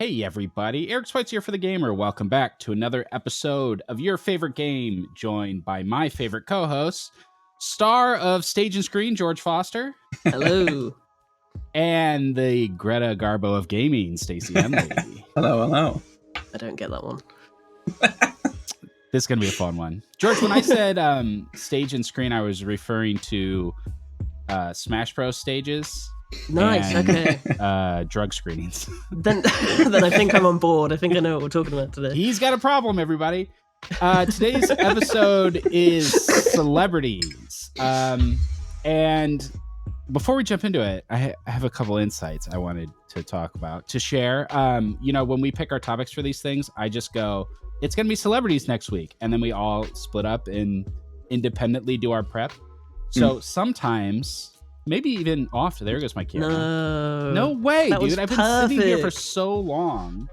Hey everybody, Eric Sweats here for The Gamer. Welcome back to another episode of your favorite game, joined by my favorite co-host, star of Stage and Screen, George Foster. Hello. And the Greta Garbo of gaming, Stacey Henley. Hello. I don't get that one. This is going to be a fun one. George, when I said Stage and Screen, I was referring to Smash Bros. Stages. Nice, and, okay. Drug screenings. Then I think I'm on board. I think I know what we're talking about today. He's got a problem, everybody. Today's episode is celebrities. And before we jump into it, I have a couple insights I wanted to share. When we pick our topics for these things, I just go, it's going to be celebrities next week. And then we all split up and independently do our prep. So sometimes... maybe even off. There goes my camera. No way, dude. I've been sitting here for so long.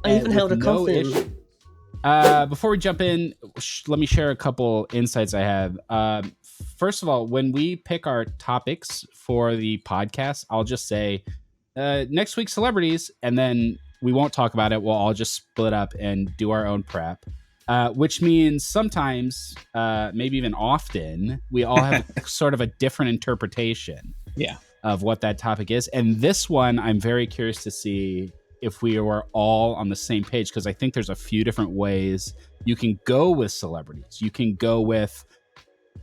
I even held a coffee. Before we jump in, let me share a couple insights I have. First of all, when we pick our topics for the podcast, I'll just say next week celebrities, and then we won't talk about it. We'll all just split up and do our own prep. Which means sometimes, maybe even often, we all have sort of a different interpretation of what that topic is. And this one, I'm very curious to see if we were all on the same page, because I think there's a few different ways you can go with celebrities. You can go with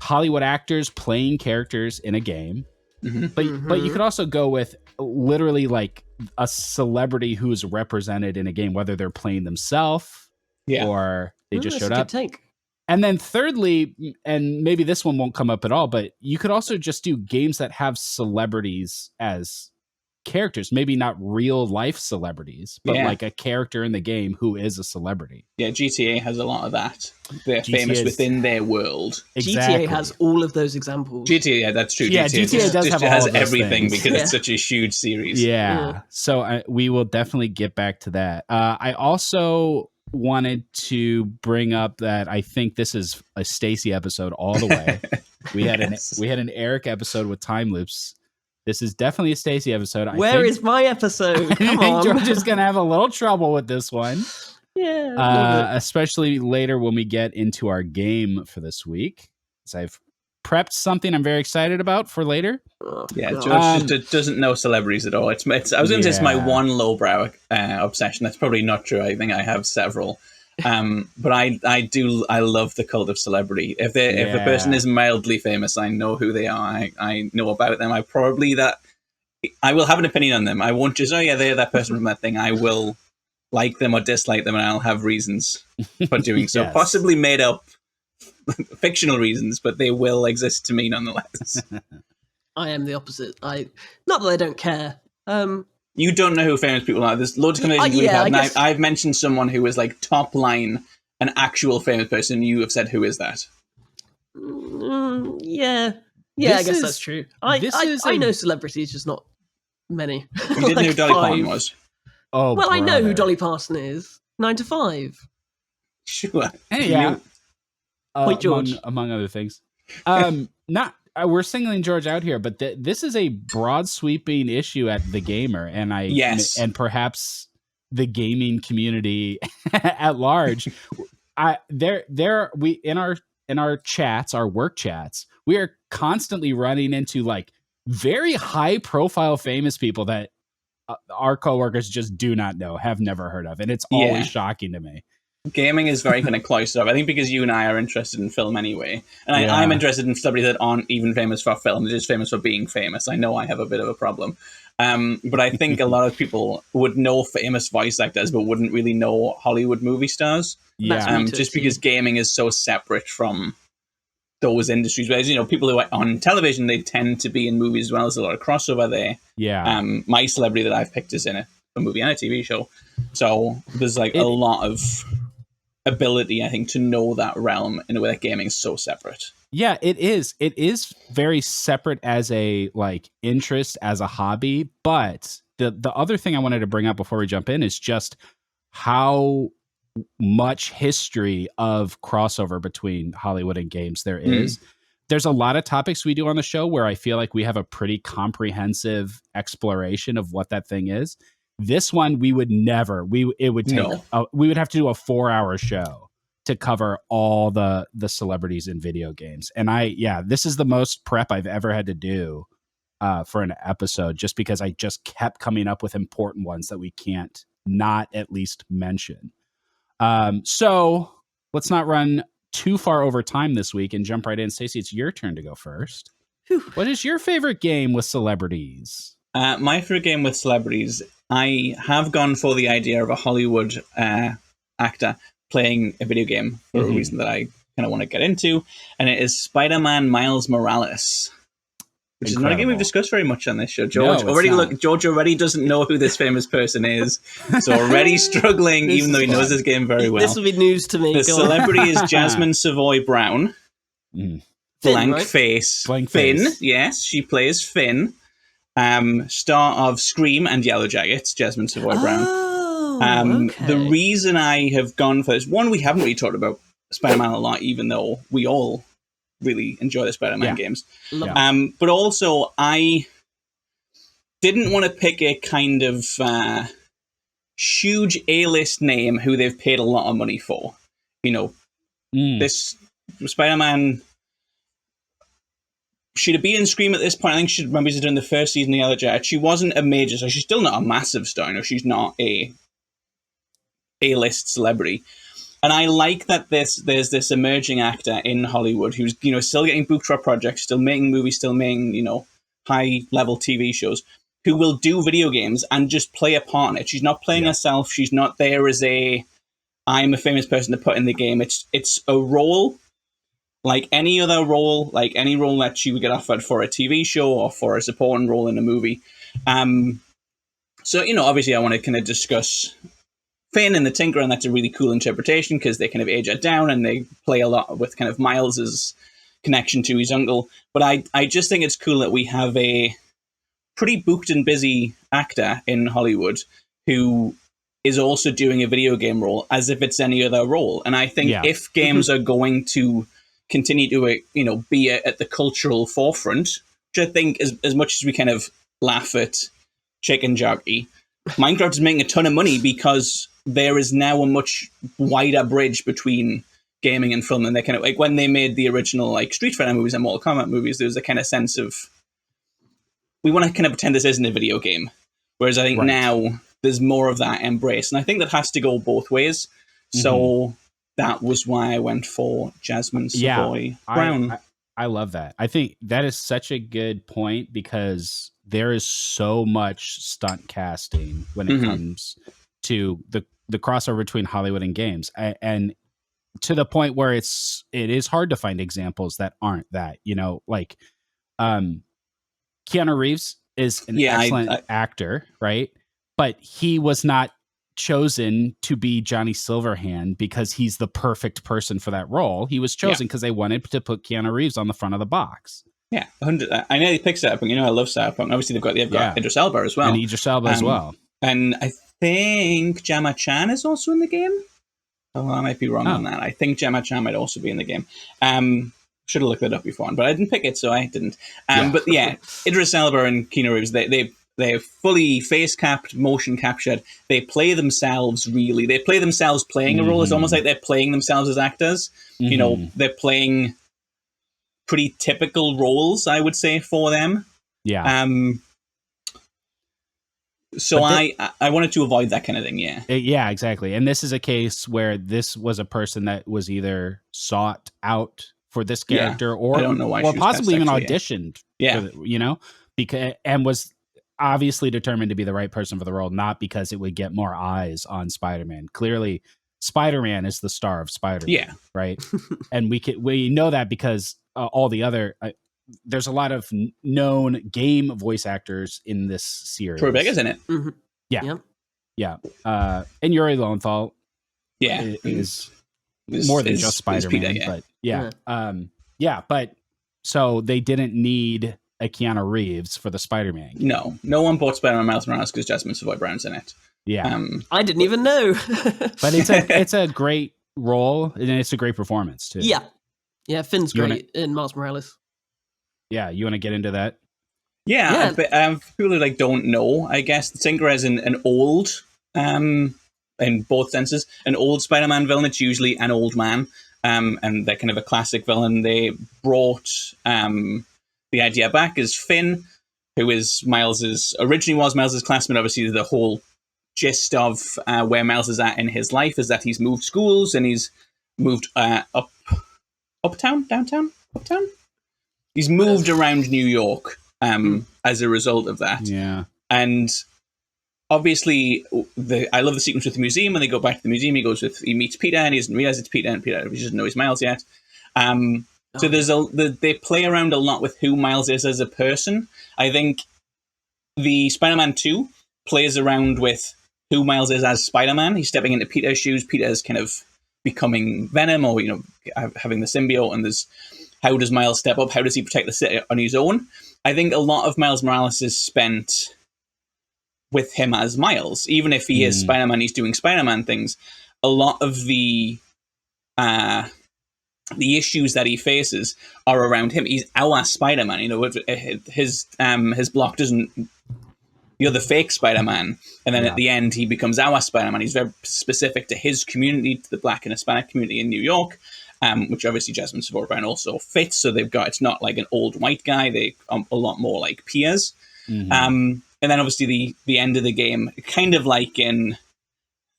Hollywood actors playing characters in a game, but you could also go with literally like a celebrity who's represented in a game, whether they're playing themselves or they just showed up. And then thirdly, and maybe this one won't come up at all, but you could also just do games that have celebrities as characters, maybe not real life celebrities, but like a character in the game who is a celebrity. Yeah, GTA has a lot of that. They're famous within their world. Exactly. GTA has all of those examples. GTA, that's true. Yeah, GTA does have all has of those everything things. because it's such a huge series. Yeah. So we will definitely get back to that. I also wanted to bring up that I think this is a Stacey episode all the way. We had an Eric episode with time loops. This is definitely a Stacey episode. Where is my episode? Come I on. think George is gonna have a little trouble with this one. Yeah. Especially later when we get into our game for this week. So I've prepped something I'm very excited about for later. George just doesn't know celebrities at all. I was going to say it's my one lowbrow obsession. That's probably not true. I think I have several. But I love the cult of celebrity. If the person is mildly famous, I know who they are. I know about them. I will have an opinion on them. I won't just, they're that person from that thing. I will like them or dislike them, and I'll have reasons for doing so. Possibly made up fictional reasons, but they will exist to me nonetheless. I am the opposite. Not that I don't care. You don't know who famous people are. There's loads of conversations we've had, and I've mentioned someone who is like top line, an actual famous person. You have said, who is that? I guess that's true. I know celebrities, just not many. You didn't know who Dolly Parton was? Oh, well, brother. I know who Dolly Parton is. 9 to 5. Sure. Hey, yeah. Point George. Among other things. We're singling George out here, but this is a broad sweeping issue at The Gamer, and and perhaps the gaming community at large. We in our chats, our work chats, we are constantly running into like very high profile famous people that our coworkers just do not know, have never heard of, and it's always shocking to me. Gaming is very kind of close up. I think because you and I are interested in film anyway. And I'm interested in celebrities that aren't even famous for film. They're just famous for being famous. I know I have a bit of a problem. But I think a lot of people would know famous voice actors, but wouldn't really know Hollywood movie stars. Yeah. Just because gaming is so separate from those industries. Whereas, people who are on television, they tend to be in movies as well. There's a lot of crossover there. Yeah. My celebrity that I've picked is in a movie and a TV show. So there's like a lot of ability, I think, to know that realm in a way that gaming is so separate. Yeah, it is. It is very separate as a like interest, as a hobby. But the other thing I wanted to bring up before we jump in is just how much history of crossover between Hollywood and games there is. There's a lot of topics we do on the show where I feel like we have a pretty comprehensive exploration of what that thing is. This one we would never. It would take. We would have to do a 4-hour show to cover all the celebrities in video games. And this is the most prep I've ever had to do for an episode, just because I just kept coming up with important ones that we can't not at least mention. So let's not run too far over time this week and jump right in. Stacey, it's your turn to go first. Whew. What is your favorite game with celebrities? My favorite game with celebrities, I have gone for the idea of a Hollywood actor playing a video game for a reason that I kind of want to get into, and it is Spider-Man Miles Morales, which is not a game we've discussed very much on this show. George already doesn't know who this famous person is, so already struggling, even though he knows this game very well. This will be news to me. The celebrity is Jasmine Savoy Brown. Blank face. Finn, yes, she plays Finn. Star of Scream and Yellow Jackets, Jasmine Savoy Brown. Okay. The reason I have gone for this, one, we haven't really talked about Spider-Man a lot, even though we all really enjoy the Spider-Man games. But also, I didn't want to pick a kind of huge A-list name who they've paid a lot of money for. This Spider-Man... She'd have been in Scream at this point. I think she's doing the first season of Yellow Jacket. She wasn't a major, so she's still not a massive star. She's not a A-list celebrity. And I like that there's this emerging actor in Hollywood who's still getting booked for projects, still making movies, still making high-level TV shows, who will do video games and just play a part in it. She's not playing herself. She's not there as I'm a famous person to put in the game. It's a role. Like any other role, like any role that she would get offered for a TV show or for a supporting role in a movie. So, obviously I want to kind of discuss Finn and the Tinker, and that's a really cool interpretation because they kind of age it down and they play a lot with kind of Miles's connection to his uncle. But I just think it's cool that we have a pretty booked and busy actor in Hollywood who is also doing a video game role as if it's any other role. And I think if games are going to continue to be at the cultural forefront, which I think as much as we kind of laugh at chicken jockey, Minecraft is making a ton of money because there is now a much wider bridge between gaming and film. And they kind of when they made the original Street Fighter movies and Mortal Kombat movies, there was a kind of sense of we want to kind of pretend this isn't a video game. Whereas I think now there's more of that embrace, and I think that has to go both ways. So that was why I went for Jasmine Savoy Brown. I love that. I think that is such a good point because there is so much stunt casting when it comes to the crossover between Hollywood and games, and to the point where it is hard to find examples that aren't that. Keanu Reeves is an excellent actor, right? But he was not chosen to be Johnny Silverhand because he's the perfect person for that role. He was chosen because they wanted to put Keanu Reeves on the front of the box. Yeah, 100. I know they picked Cyberpunk. I love Cyberpunk. Obviously, they've got Idris Elba as well. And Idris Elba as well. And I think Gemma Chan is also in the game. Oh, I might be wrong on that. I think Gemma Chan might also be in the game. Should have looked that up before, but I didn't pick it, so I didn't. But Idris Elba and Keanu Reeves, they're fully face-capped, motion captured. They play themselves, really. They play themselves playing a role. It's almost like they're playing themselves as actors. They're playing pretty typical roles, I would say, for them. Yeah. So I wanted to avoid that kind of thing, Yeah, exactly. And this is a case where this was a person that was either sought out for this character or, I don't know why or possibly even auditioned. Because and was obviously determined to be the right person for the role, not because it would get more eyes on Spider-Man. Clearly, Spider-Man is the star of Spider-Man, right? And we know that because all the other there's a lot of known game voice actors in this series. Troy Baker's in it. Yeah. And Yuri Lowenthal is more than just Spider-Man, but but so they didn't need a Keanu Reeves for the Spider-Man game. No one bought Spider-Man Miles Morales because Jasmine Savoy Brown's in it. I didn't even know. But it's a great role and it's a great performance too. Yeah, Finn's great in Miles Morales. Yeah, you want to get into that? Yeah. But people who like don't know, I guess the Tinkerer is an old, in both senses, an old Spider-Man villain. It's usually an old man, and they're kind of a classic villain. They brought the idea back as Finn, who is originally was Miles's classmate. Obviously, the whole gist of where Miles is at in his life is that he's moved schools and he's moved uptown. He's moved around New York as a result of that. Yeah. And obviously, I love the sequence with the museum. When they go back to the museum, he meets Peter, and he doesn't realize it's Peter, and Peter doesn't know he's Miles yet. So they play around a lot with who Miles is as a person. I think the Spider-Man 2 plays around with who Miles is as Spider-Man. He's stepping into Peter's shoes. Peter is kind of becoming Venom, or having the symbiote. And there's how does Miles step up? How does he protect the city on his own? I think a lot of Miles Morales is spent with him as Miles. Even if he is Spider-Man, he's doing Spider-Man things. A lot of the issues that he faces are around him. He's our Spider-Man. His block doesn't. You're the fake Spider-Man, and then at the end he becomes our Spider-Man. He's very specific to his community, to the Black and Hispanic community in New York, which obviously Jasmine Savoy Brown also fits. So it's not like an old white guy; they are a lot more like peers. And then obviously the end of the game, kind of like in, I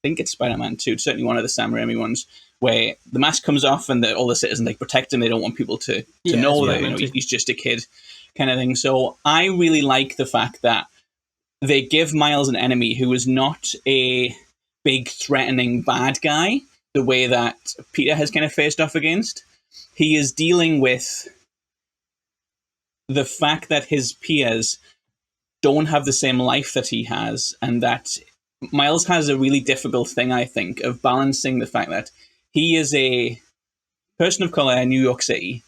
think it's Spider-Man 2, certainly one of the Sam Raimi ones, where the mask comes off and all the citizens protect him. They don't want people to know that he's just a kid, kind of thing. So I really like the fact that they give Miles an enemy who is not a big, threatening bad guy, the way that Peter has kind of faced off against. He is dealing with the fact that his peers don't have the same life that he has, and that Miles has a really difficult thing, I think, of balancing the fact that he is a person of color in New York City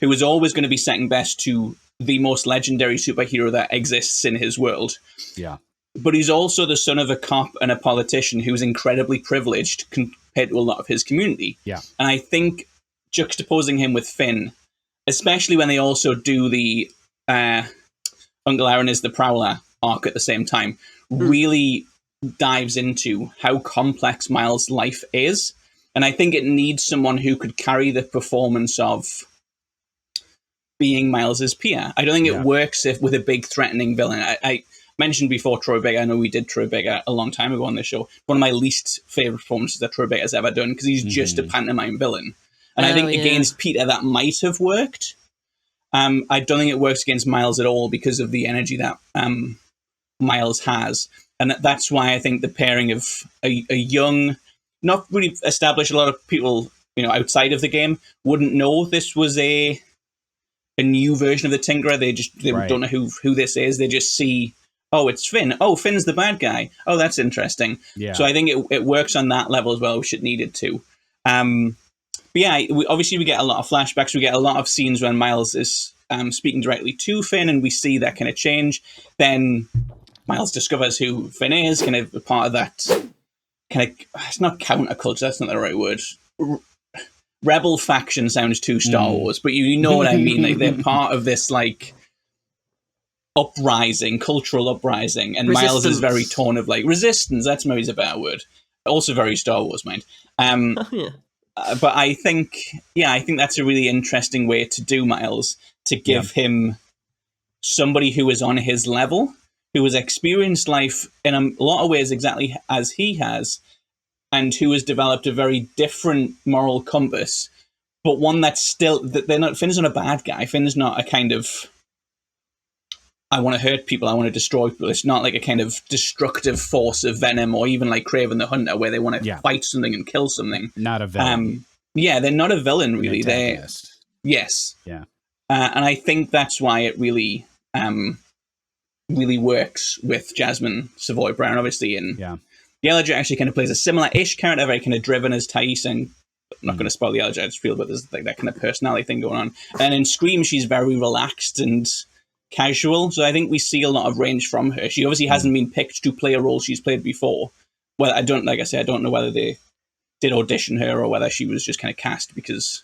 who is always going to be second best to the most legendary superhero that exists in his world. Yeah. But he's also the son of a cop and a politician who's incredibly privileged compared to a lot of his community. Yeah. And I think juxtaposing him with Finn, especially when they also do the Uncle Aaron is the Prowler arc at the same time, really dives into how complex Miles' life is. And I think it needs someone who could carry the performance of being Miles's peer. I don't think it works with a big threatening villain. I mentioned before Troy Baker. I know we did Troy Baker a long time ago on this show. One of my least favorite performances that Troy Baker's ever done, because he's just a pantomime villain. And I think against Peter that might have worked. I don't think it works against Miles at all because of the energy that Miles has. And that's why I think the pairing of a young, not really established, a lot of people outside of the game wouldn't know this was a new version of the Tinkerer. They don't know who this is. They just see, oh, it's Finn. Oh, Finn's the bad guy. Oh, that's interesting. Yeah. So I think it works on that level as well, which it needed to. But yeah, obviously we get a lot of flashbacks. We get a lot of scenes when Miles is speaking directly to Finn, and we see that kind of change. Then Miles discovers who Finn is, kind of a part of that kind of, it's not counterculture, that's not the right word. Rebel faction sounds too Star Wars, but you know what I mean. Like, they're part of this uprising, cultural uprising, and resistance. Miles is very torn of resistance. That's maybe a better word. Also very Star Wars, mind. But I think that's a really interesting way to do Miles, to give him somebody who is on his level, who has experienced life in a lot of ways exactly as he has, and who has developed a very different moral compass, but one that's still, Finn's not a bad guy. Finn's not a kind of, I want to hurt people, I want to destroy people. It's not like a kind of destructive force of Venom, or even like Kraven the Hunter, where they want to fight something and kill something. Not a villain. They're not a villain, really. They're, yes. Yeah. And I think that's why it really really works with Jasmine Savoy Brown, obviously. And Yellow Jacket actually kind of plays a similar-ish character, very kind of driven as Thais, and I'm not going to spoil the Yellow Jacket's feel, but there's that kind of personality thing going on. And in Scream, she's very relaxed and casual, so I think we see a lot of range from her. She obviously hasn't been picked to play a role she's played before. Well, I don't know whether they did audition her or whether she was just kind of cast because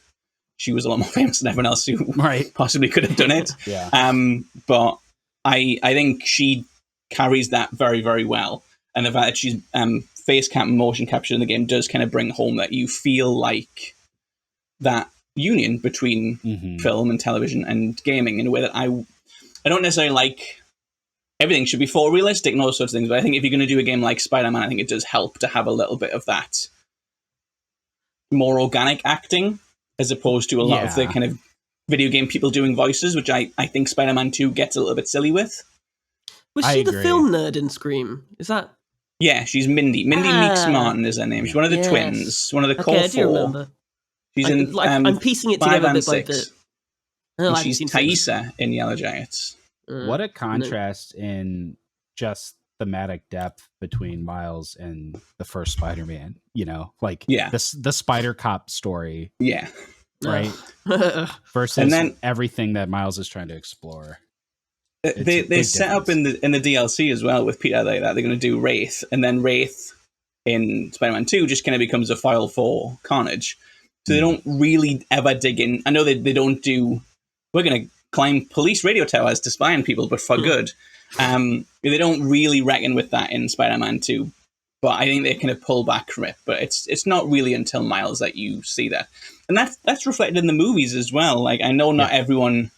she was a lot more famous than everyone else who possibly could have done it. But I think she carries that very, very well. And the fact that she's face cam motion capture in the game does kind of bring home that you feel like that union between film and television and gaming in a way that I don't necessarily like. Everything should be photorealistic and all sorts of things, but I think if you're going to do a game like Spider-Man, I think it does help to have a little bit of that more organic acting as opposed to a lot of the kind of video game people doing voices, which I think Spider-Man 2 gets a little bit silly with. Was she the film nerd in Scream? Is that? Yeah, she's Mindy. Mindy Meeks Martin is her name. She's one of the twins, one of the core four. I do remember. She's I'm piecing it together bit by bit. She's Thaisa in Yellow Jackets. What a contrast in just thematic depth between Miles and the first Spider-Man. You know, like the Spider Cop story. Yeah. Right. Versus and then, everything that Miles is trying to explore. They set up in the DLC as well with Peter like that. They're going to do Wraith, and then Wraith in Spider-Man 2 just kind of becomes a file for Carnage. So they don't really ever dig in. I know they don't do. We're going to climb police radio towers to spy on people, but for good. They don't really reckon with that in Spider-Man 2, but I think they kind of pull back from it. But it's not really until Miles that you see that, and that's reflected in the movies as well. Like I know not everyone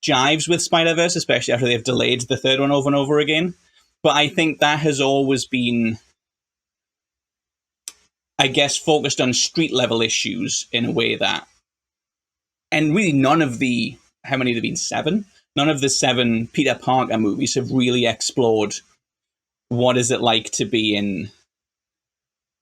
jives with Spider-Verse, especially after they've delayed the third one over and over again. But I think that has always been, I guess, focused on street level issues in a way that, and really none of the, how many have there been? 7? None of the 7 Peter Parker movies have really explored what is it like to be in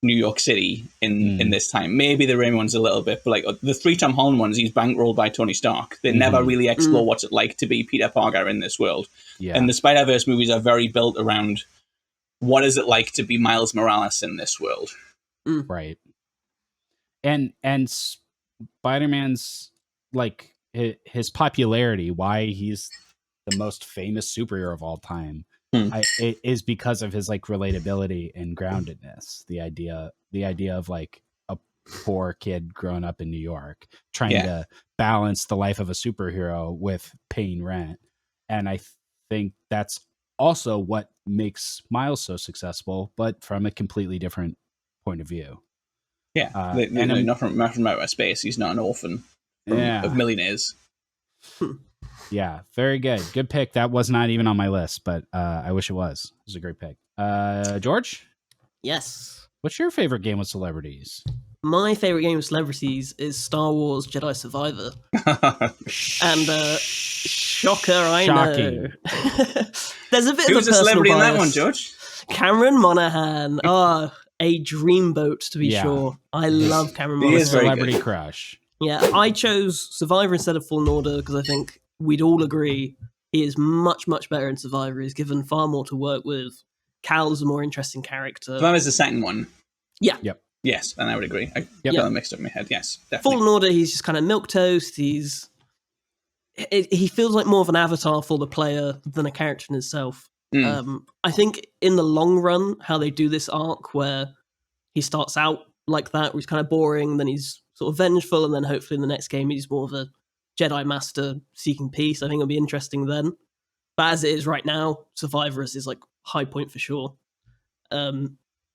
New York City in this time. Maybe the Raimi one's a little bit, but like the 3 Tom Holland ones, he's bankrolled by Tony Stark. They never really explore what's it like to be Peter Parker in this world. Yeah. And the Spider-Verse movies are very built around what is it like to be Miles Morales in this world. Right. And Spider-Man's like his popularity, why he's the most famous superhero of all time, it is because of his like relatability and groundedness. The idea of like a poor kid growing up in New York trying to balance the life of a superhero with paying rent. And I think that's also what makes Miles so successful, but from a completely different point of view. Yeah, not from outer space. He's not an orphan of millionaires. Yeah, very good. Good pick. That was not even on my list, but I wish it was. It was a great pick. George? Yes. What's your favorite game with celebrities? My favorite game with celebrities is Star Wars Jedi Survivor. And shocker, I know. There's a bit of a personal bias. Who's a celebrity in that one, George? Cameron Monaghan. A dreamboat, to be sure. I love Cameron Monaghan. He is celebrity crush. Yeah, I chose Survivor instead of Fallen Order because I think we'd all agree he is much, much better in Survivor. He's given far more to work with. Cal's a more interesting character. That was the second one. Yeah. Yep. Yes, and I would agree. I got that mixed up in my head. Yes, definitely. Fallen Order, he's just kind of milquetoast. He feels like more of an avatar for the player than a character in himself. I think in the long run, how they do this arc where he starts out like that, where he's kind of boring, then he's sort of vengeful, and then hopefully in the next game he's more of a Jedi Master seeking peace. I think it'll be interesting then. But as it is right now, Survivors is like high point for sure.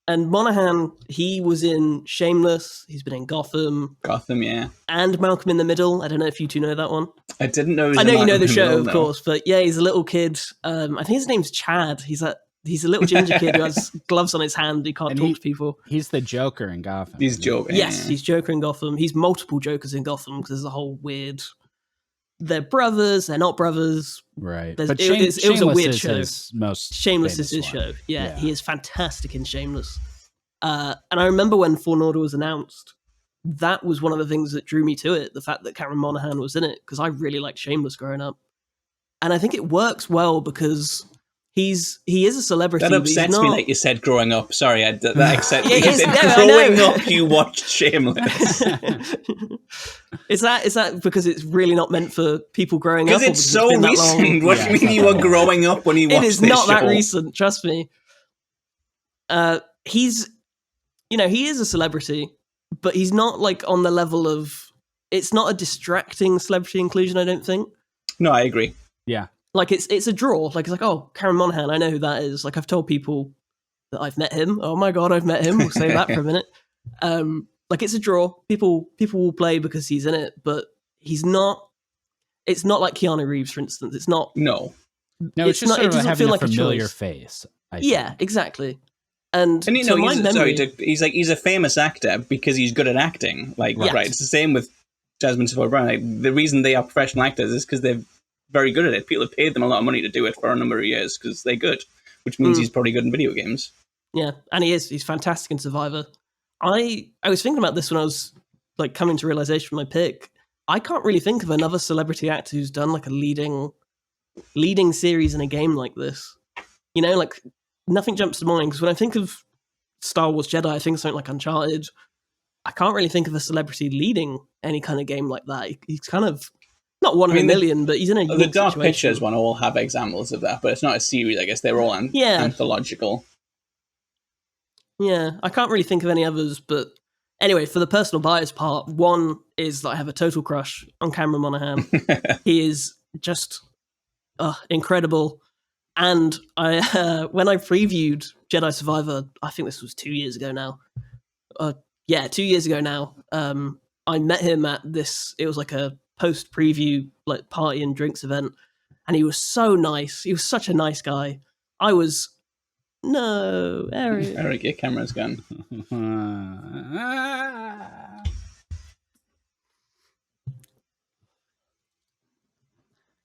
And Monaghan, he was in Shameless. He's been in Gotham. Yeah. And Malcolm in the Middle. I don't know if you two know that one. I didn't know. I know you know the show, of course, but yeah, he's a little kid. I think his name's Chad. He's a little ginger kid who has gloves on his hand. He can't talk to people. He's the Joker in Gotham. He's Joker. Yes, he's Joker in Gotham. He's multiple Jokers in Gotham because there's a whole weird. They're brothers. They're not brothers. Right. But it was a weird show. Shameless is his show. Yeah, he is fantastic in Shameless. And I remember when Fallen Order was announced, that was one of the things that drew me to it, the fact that Cameron Monaghan was in it, because I really liked Shameless growing up. And I think it works well because he is a celebrity. That upsets me that you said growing up. Sorry, that upsets me. Yeah, growing up, you watched Shameless. Is that because it's really not meant for people growing up? Because it's so recent. What do you mean you were growing up when you watched this show? It is not that recent, trust me. He is a celebrity, but he's not like on the level of. It's not a distracting celebrity inclusion, I don't think. No, I agree. Yeah. Like it's a draw. Like it's like, oh, Cameron Monaghan, I know who that is. Like I've told people that I've met him. Oh my god, I've met him. We'll say that for a minute. Like it's a draw. People will play because he's in it, but he's not. It's not like Keanu Reeves, for instance. It's not. No, it's just not, sort of it doesn't feel like a familiar face. Yeah, exactly. And you know, he's a famous actor because he's good at acting. Like, right, it's the same with Jasmine Savoy Brown. Like, the reason they are professional actors is because they're very good at it. People have paid them a lot of money to do it for a number of years because they're good, which means he's probably good in video games. Yeah, and he is. He's fantastic in Survivor. I was thinking about this when I was like coming to realization with my pick. I can't really think of another celebrity actor who's done like a leading series in a game like this. You know, like nothing jumps to mind because when I think of Star Wars Jedi, I think of something like Uncharted. I can't really think of a celebrity leading any kind of game like that. He's kind of not one in a million, but he's in a unique the Dark situation. Pictures one all have examples of that, but it's not a series. I guess they're all anthological. Yeah, I can't really think of any others, but anyway, for the personal bias part, one is that I have a total crush on Cameron Monaghan. He is just incredible. And I, when I previewed Jedi Survivor, I think this was 2 years ago now. 2 years ago now. I met him at this. It was like a post-preview like party and drinks event, and he was so nice. He was such a nice guy. I was. No, Eric. Eric, your camera's gone.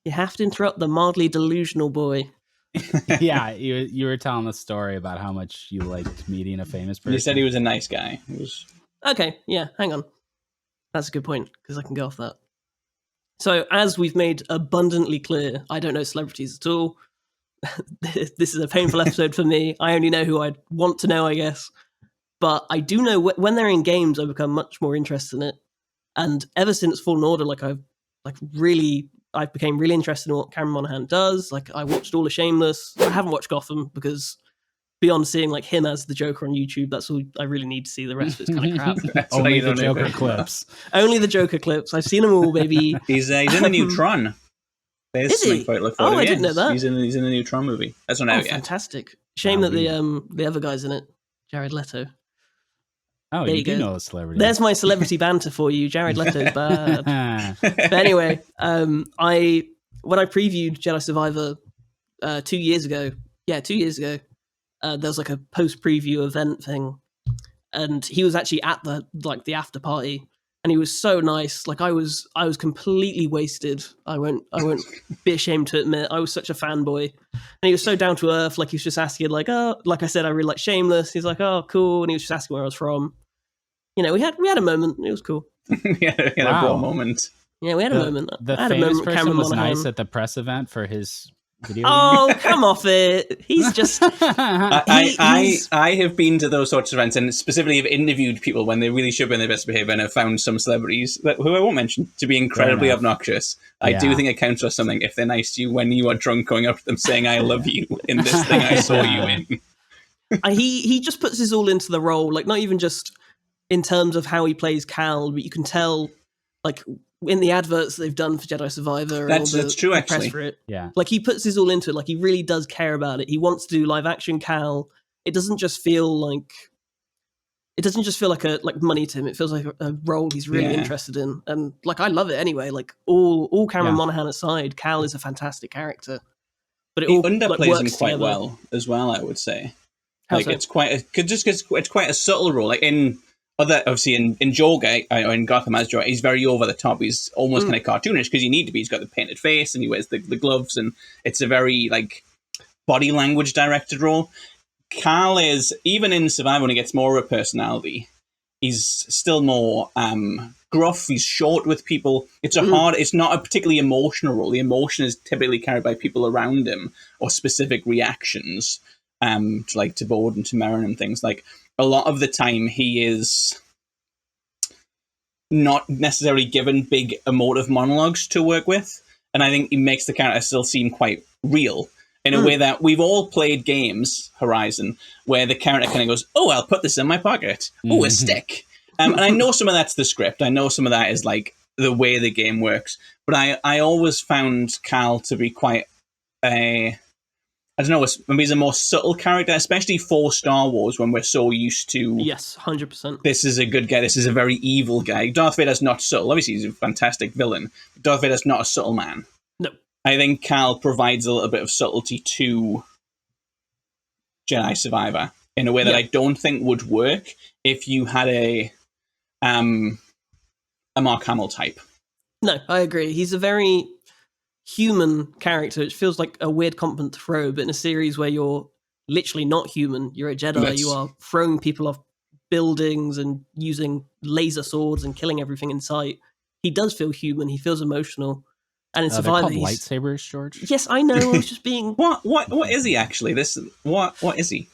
You have to interrupt the mildly delusional boy. Yeah, you were telling the story about how much you liked meeting a famous person. You said he was a nice guy. Okay, yeah, hang on. That's a good point, because I can go off that. So, as we've made abundantly clear, I don't know celebrities at all. This is a painful episode for me. I only know who I want to know, I guess. But I do know when they're in games, I become much more interested in it. And ever since Fallen Order, I became really interested in what Cameron Monaghan does. Like, I watched all of Shameless. I haven't watched Gotham because beyond seeing like him as the Joker on YouTube, that's all I really need to see. The rest of it's kind of crap. Only the Joker clips. Only the Joker clips. I've seen them all, baby. He's in the new Tron. Is he? I didn't know that. He's in the new Tron movie. That's not out yet. Fantastic. Shame that the other guy's in it. Jared Leto. Oh, there you do know a celebrity. There's my celebrity banter for you. Jared Leto's bad. But anyway, when I previewed Jedi Survivor 2 years ago, there was like a post-preview event thing, and he was actually at the after party, and he was so nice. Like I was completely wasted. I won't be ashamed to admit I was such a fanboy, and he was so down to earth. Like he was just asking, like, oh, like I said, I really like Shameless. He's like, oh, cool, and he was just asking where I was from. You know, we had a moment. It was cool. Yeah, a cool moment. Yeah, we had a moment. The famous person was nice at the press event for his video game. Oh, come off it. He's just... I have been to those sorts of events and specifically have interviewed people when they really should be in their best behavior and have found some celebrities, who I won't mention, to be incredibly obnoxious. I do think it counts for something if they're nice to you when you are drunk going up to them saying, I love you in this thing I saw you in. He just puts his all into the role, like not even just in terms of how he plays Cal, but you can tell, like, in the adverts they've done for Jedi Survivor, that's true, actually. For it, yeah, like he puts his all into it. Like he really does care about it. He wants to do live action Cal. It doesn't just feel like money to him. It feels like a role he's really interested in, and like I love it anyway. Like all Cameron Monaghan aside, Cal is a fantastic character. But he underplays him quite well as well, I would say. Like it's quite a subtle role. Like in obviously in Joker, or in Gotham as Joker, he's very over the top. He's almost kind of cartoonish because you need to be. He's got the painted face and he wears the gloves, and it's a very like body language directed role. Carl is, even in Survivor, when he gets more of a personality, he's still more gruff. He's short with people. It's it's not a particularly emotional role. The emotion is typically carried by people around him or specific reactions, to Bode and to Merrin and things. Like a lot of the time, he is not necessarily given big emotive monologues to work with, and I think he makes the character still seem quite real. In a way that we've all played games, Horizon, where the character kind of goes, oh, I'll put this in my pocket. Oh, a stick. And I know some of that's the script. I know some of that is like the way the game works. But I always found Cal to be quite I don't know, maybe he's a more subtle character, especially for Star Wars, when we're so used to... Yes, 100%. This is a good guy, this is a very evil guy. Darth Vader's not subtle. Obviously, he's a fantastic villain. But Darth Vader's not a subtle man. No. I think Cal provides a little bit of subtlety to Jedi Survivor in a way that I don't think would work if you had a Mark Hamill type. No, I agree. He's a very human character. It feels like a weird compliment to throw, but in a series where you're literally not human, you're a Jedi, you are throwing people off buildings and using laser swords and killing everything in sight. He does feel human. He feels emotional. And in Survivor, they're called lightsabers, George. Yes, I know. I was just being... What is he actually? What is he?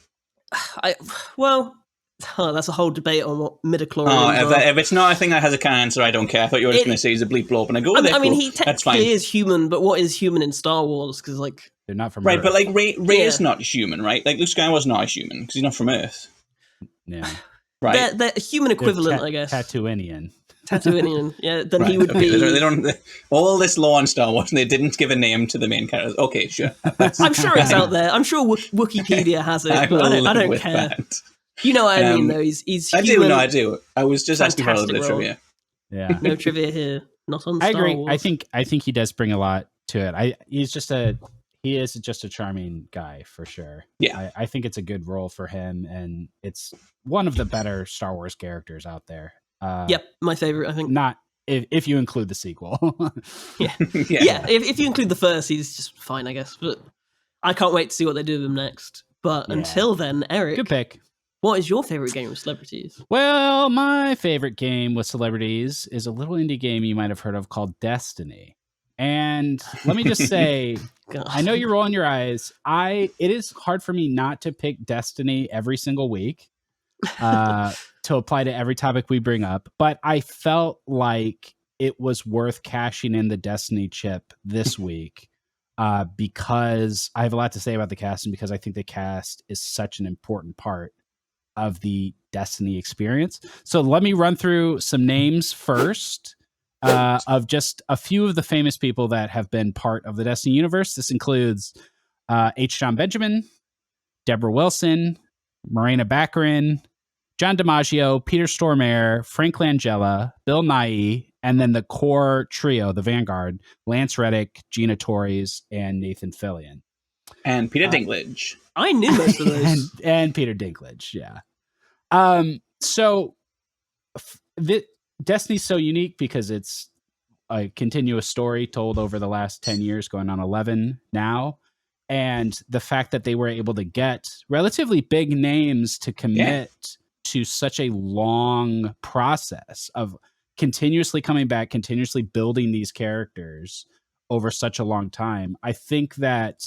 That's a whole debate on what midichlorians are. If it's not a thing that has a canon answer, I don't care. I thought you were just going to say he's a bleep blob, and I go, I mean, he technically is human, but what is human in Star Wars? Because they're not from Earth. Earth. But like Rey is not human, right? Like Luke Skywalker's not a human because he's not from Earth. Yeah, right. They're a human equivalent, I guess. Tatooinian. Yeah, then he would be. They don't all this lore in Star Wars, and they didn't give a name to the main characters. Okay, sure. I'm sure it's out there. I'm sure Wikipedia has it, but I don't care. That. You know what I mean, though. He's human. I do. I was just asking for a little bit of trivia. Yeah, no trivia here. Not on. I Star agree. Wars. I think he does bring a lot to it. He is just a charming guy for sure. Yeah, I think it's a good role for him, and it's one of the better Star Wars characters out there. Yep, my favorite. I think not if you include the sequel. yeah. If you include the first, he's just fine, I guess. But I can't wait to see what they do with him next. But until then, Eric, good pick. What is your favorite game with celebrities? Well, my favorite game with celebrities is a little indie game you might have heard of called Destiny. And let me just say, I know you're rolling your eyes. It is hard for me not to pick Destiny every single week to apply to every topic we bring up. But I felt like it was worth cashing in the Destiny chip this week because I have a lot to say about the cast and because I think the cast is such an important part of the Destiny experience. So let me run through some names first of just a few of the famous people that have been part of the Destiny universe. This includes H. John Benjamin, Deborah Wilson, Morena Baccarin, John DiMaggio, Peter Stormare, Frank Langella, Bill Nighy, and then the core trio, the Vanguard, Lance Reddick, Gina Torres, and Nathan Fillion. And Peter Dinklage. I knew most of those. and Peter Dinklage, yeah. So Destiny's so unique because it's a continuous story told over the last 10 years, going on 11 now. And the fact that they were able to get relatively big names to commit to such a long process of continuously coming back, continuously building these characters over such a long time. I think that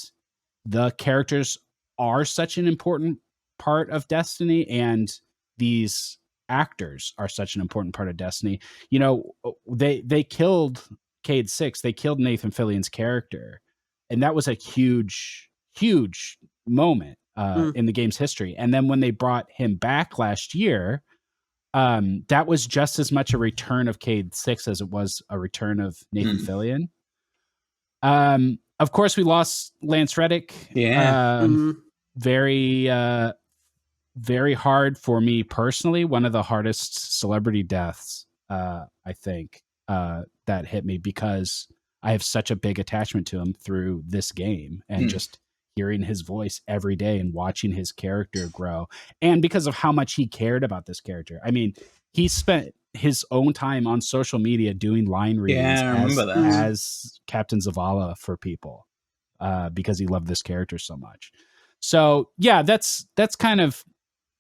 the characters are such an important part of Destiny, and these actors are such an important part of Destiny. You know, they killed Cade Six, they killed Nathan Fillion's character, and that was a huge moment in the game's history. And then when they brought him back last year, that was just as much a return of Cade Six as it was a return of Nathan Fillion. Of course, we lost Lance Reddick. Very hard for me personally. One of the hardest celebrity deaths, I think, that hit me because I have such a big attachment to him through this game and just hearing his voice every day and watching his character grow. And because of how much he cared about this character. I mean, he spent his own time on social media doing line readings as Captain Zavala for people because he loved this character so much. So yeah, that's kind of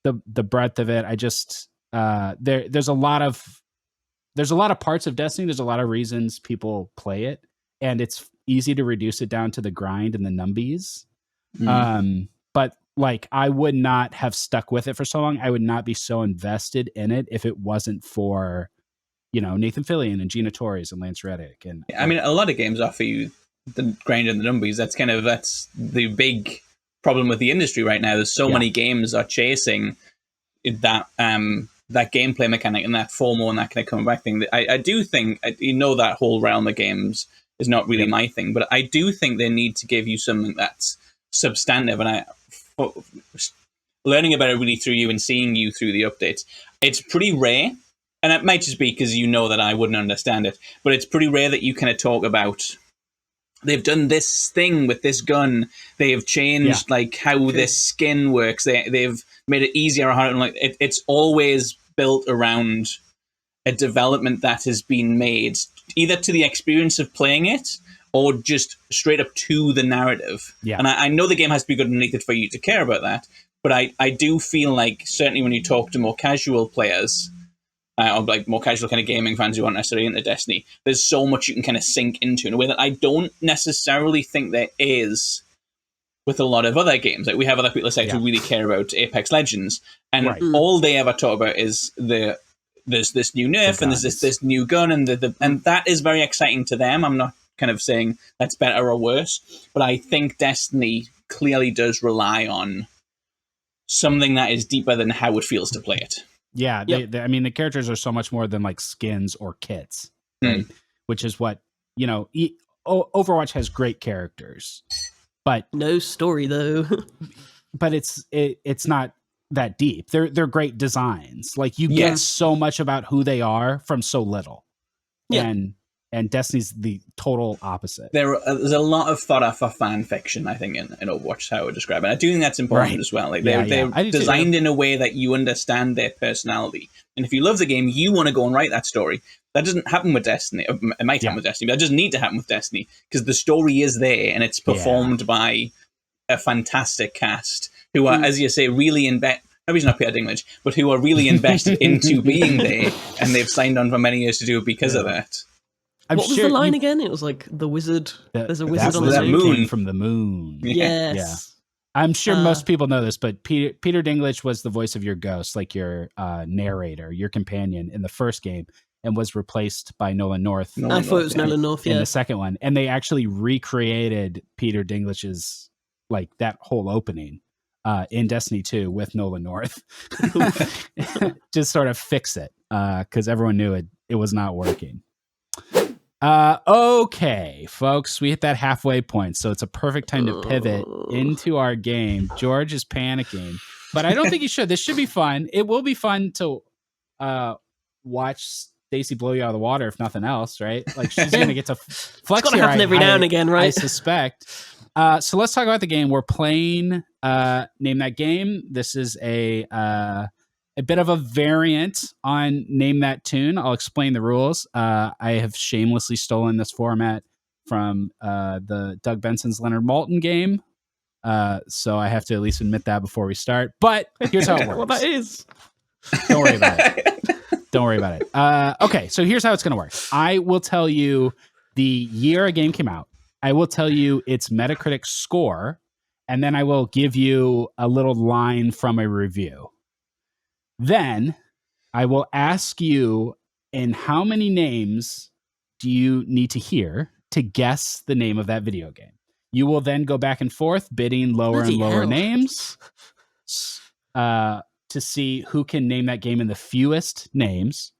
the breadth of it. I just there's a lot of parts of Destiny. There's a lot of reasons people play it, and it's easy to reduce it down to the grind and the numbies. But like, I would not have stuck with it for so long. I would not be so invested in it if it wasn't for, Nathan Fillion and Gina Torres and Lance Reddick. And I mean, a lot of games offer you the grind and the numbies. That's the big problem with the industry right now. There's so many games are chasing that gameplay mechanic and that FOMO and that kind of coming back thing. I do think, that whole realm of games is not really my thing. But I do think they need to give you something that's substantive. And learning about it really through you and seeing you through the updates, it's pretty rare. And it might just be because you know that I wouldn't understand it, but it's pretty rare that you kind of talk about, they've done this thing with this gun, they have changed like how this skin works, they've made it easier or harder. Like it's always built around a development that has been made either to the experience of playing it or just straight up to the narrative. Yeah. And I know the game has to be good underneath it for you to care about that, but I do feel like certainly when you talk to more casual players, or like more casual kind of gaming fans who aren't necessarily into Destiny, there's so much you can kind of sink into in a way that I don't necessarily think there is with a lot of other games. Like we have other people that say who really care about Apex Legends, and all they ever talk about is there's this new nerf and there's this new gun, and and that is very exciting to them. I'm not kind of saying that's better or worse, but I think Destiny clearly does rely on something that is deeper than how it feels to play it. Yeah, I mean, the characters are so much more than like skins or kits, right? Which is what, you know, Overwatch has great characters, but no story though. But it's not that deep. They're great designs. Like you get so much about who they are from so little. Yeah. And Destiny's the total opposite. There's a lot of fodder for fan fiction, I think, in Overwatch, how I would describe it. I do think that's important as well. Like they're designed in a way that you understand their personality. And if you love the game, you want to go and write that story. That doesn't happen with Destiny. It might happen with Destiny, but that doesn't need to happen with Destiny because the story is there and it's performed by a fantastic cast who are, as you say, really maybe it's not Peter Dinklage, but who are really invested into being there, and they've signed on for many years to do it because of that. What was the line again? It was like the wizard. There's a wizard on the moon. From the moon. Yes. Yeah. I'm sure most people know this, but Peter Dinklage was the voice of your ghost, like your narrator, your companion in the first game, and was replaced by Nolan North. I thought it was Nolan North, in the second one. And they actually recreated Peter Dinklage's, like, that whole opening in Destiny 2 with Nolan North. Just sort of fix it, because everyone knew it was not working. Okay, folks, we hit that halfway point, so it's a perfect time to pivot into our game. George is panicking, but I don't think you should. This should be fun. It will be fun to watch Stacey blow you out of the water, if nothing else, right? Like, she's going to get to flex it's gonna happen every now and again, right? I suspect. So let's talk about the game. We're playing Name That Game. This is a bit of a variant on Name That Tune. I'll explain the rules. I have shamelessly stolen this format from the Doug Benson's Leonard Maltin game. So I have to at least admit that before we start. But here's how it works. Well, that is. Don't worry about it. Don't worry about it. Okay, so here's how it's going to work. I will tell you the year a game came out. I will tell you its Metacritic score. And then I will give you a little line from a review. Then I will ask you, in how many names do you need to hear to guess the name of that video game? You will then go back and forth, bidding lower and lower names to see who can name that game in the fewest names.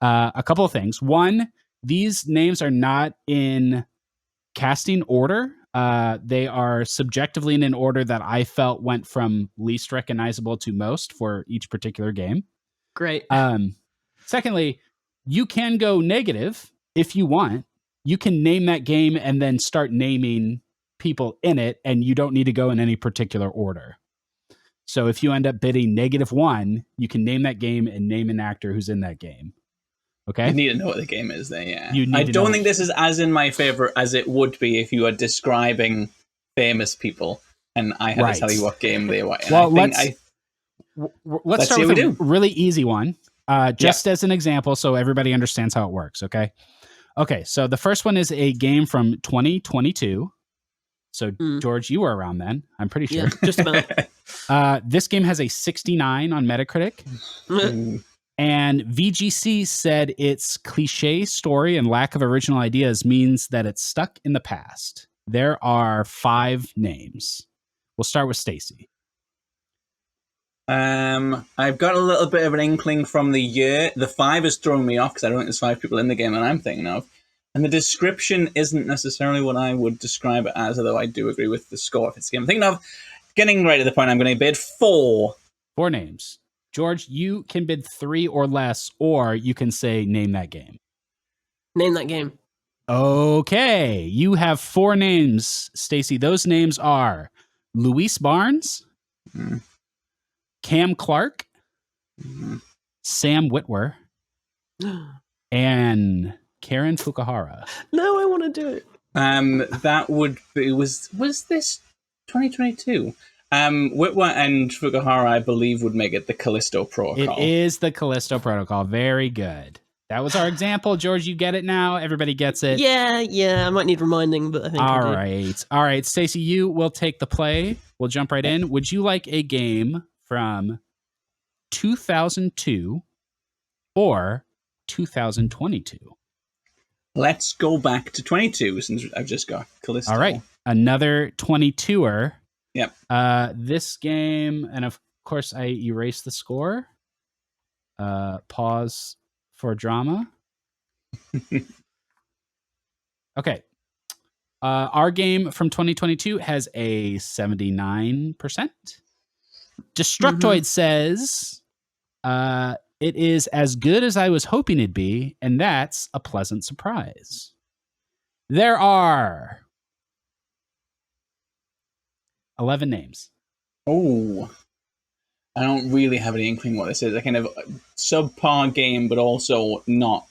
A couple of things. One, these names are not in casting order. They are subjectively in an order that I felt went from least recognizable to most for each particular game. Great. Secondly, you can go negative if you want. You can name that game and then start naming people in it, and you don't need to go in any particular order. So if you end up bidding -1, you can name that game and name an actor who's in that game. Okay. You need to know what the game is then, yeah. I don't think this is as in my favor as it would be if you are describing famous people and I had to tell you what game they were in. Well, let's start with a really easy one, just as an example so everybody understands how it works, okay? Okay, so the first one is a game from 2022. So, George, you were around then, I'm pretty sure. Yeah, just about. This game has a 69 on Metacritic. And VGC said its cliche story and lack of original ideas means that it's stuck in the past. There are 5 names. We'll start with Stacey. I've got a little bit of an inkling from the year. The 5 has thrown me off because I don't think there's 5 people in the game that I'm thinking of. And the description isn't necessarily what I would describe it as, although I do agree with the score if it's the game I'm thinking of. Getting right to the point, I'm going to bid 4. 4 names. George, you can bid 3 or less, or you can say, name that game. Name that game. Okay. You have 4 names, Stacey. Those names are Luis Barnes, Cam Clark, Sam Witwer, and Karen Fukuhara. No, I want to do it. That would be... Was this 2022? Witwer and Fukuhara, I believe, would make it the Callisto Protocol. It is the Callisto Protocol. Very good. That was our example. George, you get it now. Everybody gets it. Yeah. I might need reminding, but I think All right. Stacey, you will take the play. We'll jump right in. Would you like a game from 2002 or 2022? Let's go back to 22 since I've just got Callisto. All right. Another 22er. Yep. This game, and of course, I erased the score. Pause for drama. Okay. Our game from 2022 has a 79%. Destructoid says it is as good as I was hoping it'd be, and that's a pleasant surprise. There are 11 names. Oh, I don't really have any inkling what this is. A kind of subpar game, but also not.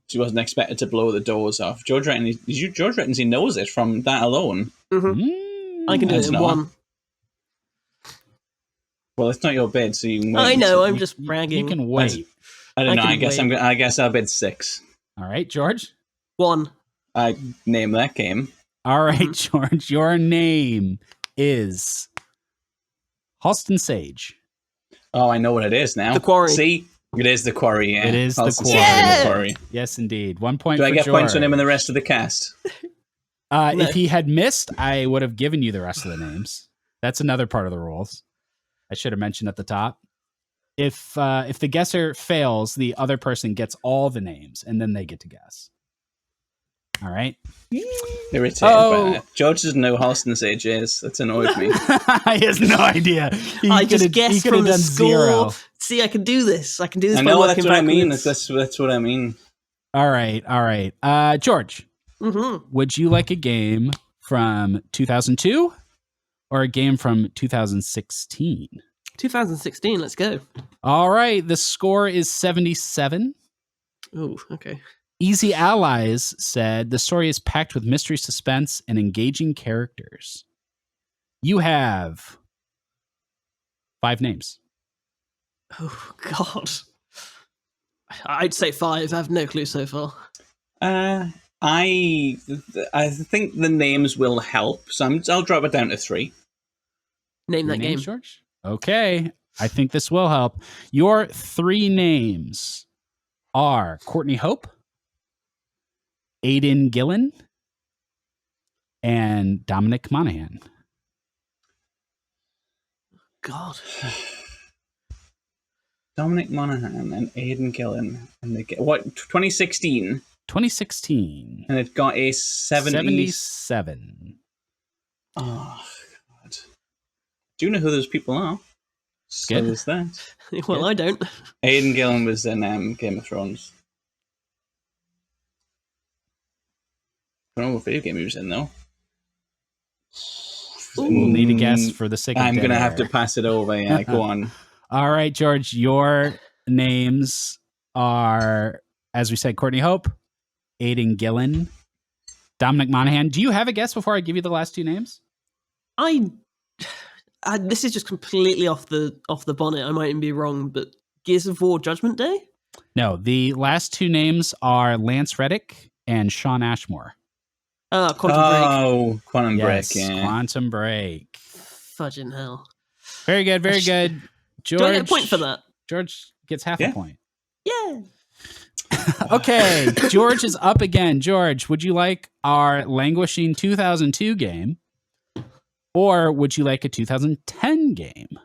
She wasn't expected to blow the doors off. George reckons he knows it from that alone. Mm-hmm. I can do it in 1. Well, it's not your bid, so you can wait. I know. I'm just bragging. You can wait. I don't know. I guess I'll bid 6. All right, George. 1. I name that game. All right, George. Your name is Halston Sage. Oh, I know what it is now. The Quarry. See, it is the Quarry. Yeah. It is the Quarry. Yeah! Quarry. Yes, indeed. 1 point. Do for I get George. points on him and the rest of the cast? No. If he had missed, I would have given you the rest of the names. That's another part of the rules. I should have mentioned at the top. If the guesser fails, the other person gets all the names, and then they get to guess. All right. Irritated by that. George doesn't know who Halston Sage is. That's annoyed me. He has no idea. I just guessed from the score. 0. See, I can do this. I know that's what I mean. That's what I mean. All right. George, would you like a game from 2002 or a game from 2016? 2016. Let's go. All right. The score is 77. Oh, okay. Easy Allies said the story is packed with mystery, suspense, and engaging characters. You have 5 names. Oh, God. I'd say 5. I have no clue so far. I think the names will help, so I'll drop it down to 3. Name that game, George. Okay. I think this will help. Your 3 names are Courtney Hope, Aidan Gillen, and Dominic Monaghan. God. Dominic Monaghan and Aidan Gillen. And what, 2016? 2016. And it got a 77. Oh, God. Do you know who those people are? So Good. there's that. Well, Good. I don't. Aidan Gillen was in Game of Thrones. I don't know what video game he was in, though. We'll need a guess for the sake of I'm going to have dinner. to pass it over. Yeah, go on. All right, George, your names are, as we said, Courtney Hope, Aidan Gillen, Dominic Monaghan. Do you have a guess before I give you the last 2 names? This is just completely off the bonnet. I might even be wrong, but Gears of War Judgment Day? No, the last 2 names are Lance Reddick and Sean Ashmore. Quantum Break. Oh, Quantum Yes, Break, yeah. Quantum Break. Fudging hell. Very good, very good. George, Do I get a point for that? George gets half a point. Yeah. Okay, George is up again. George, would you like our languishing 2002 game, or would you like a 2010 game?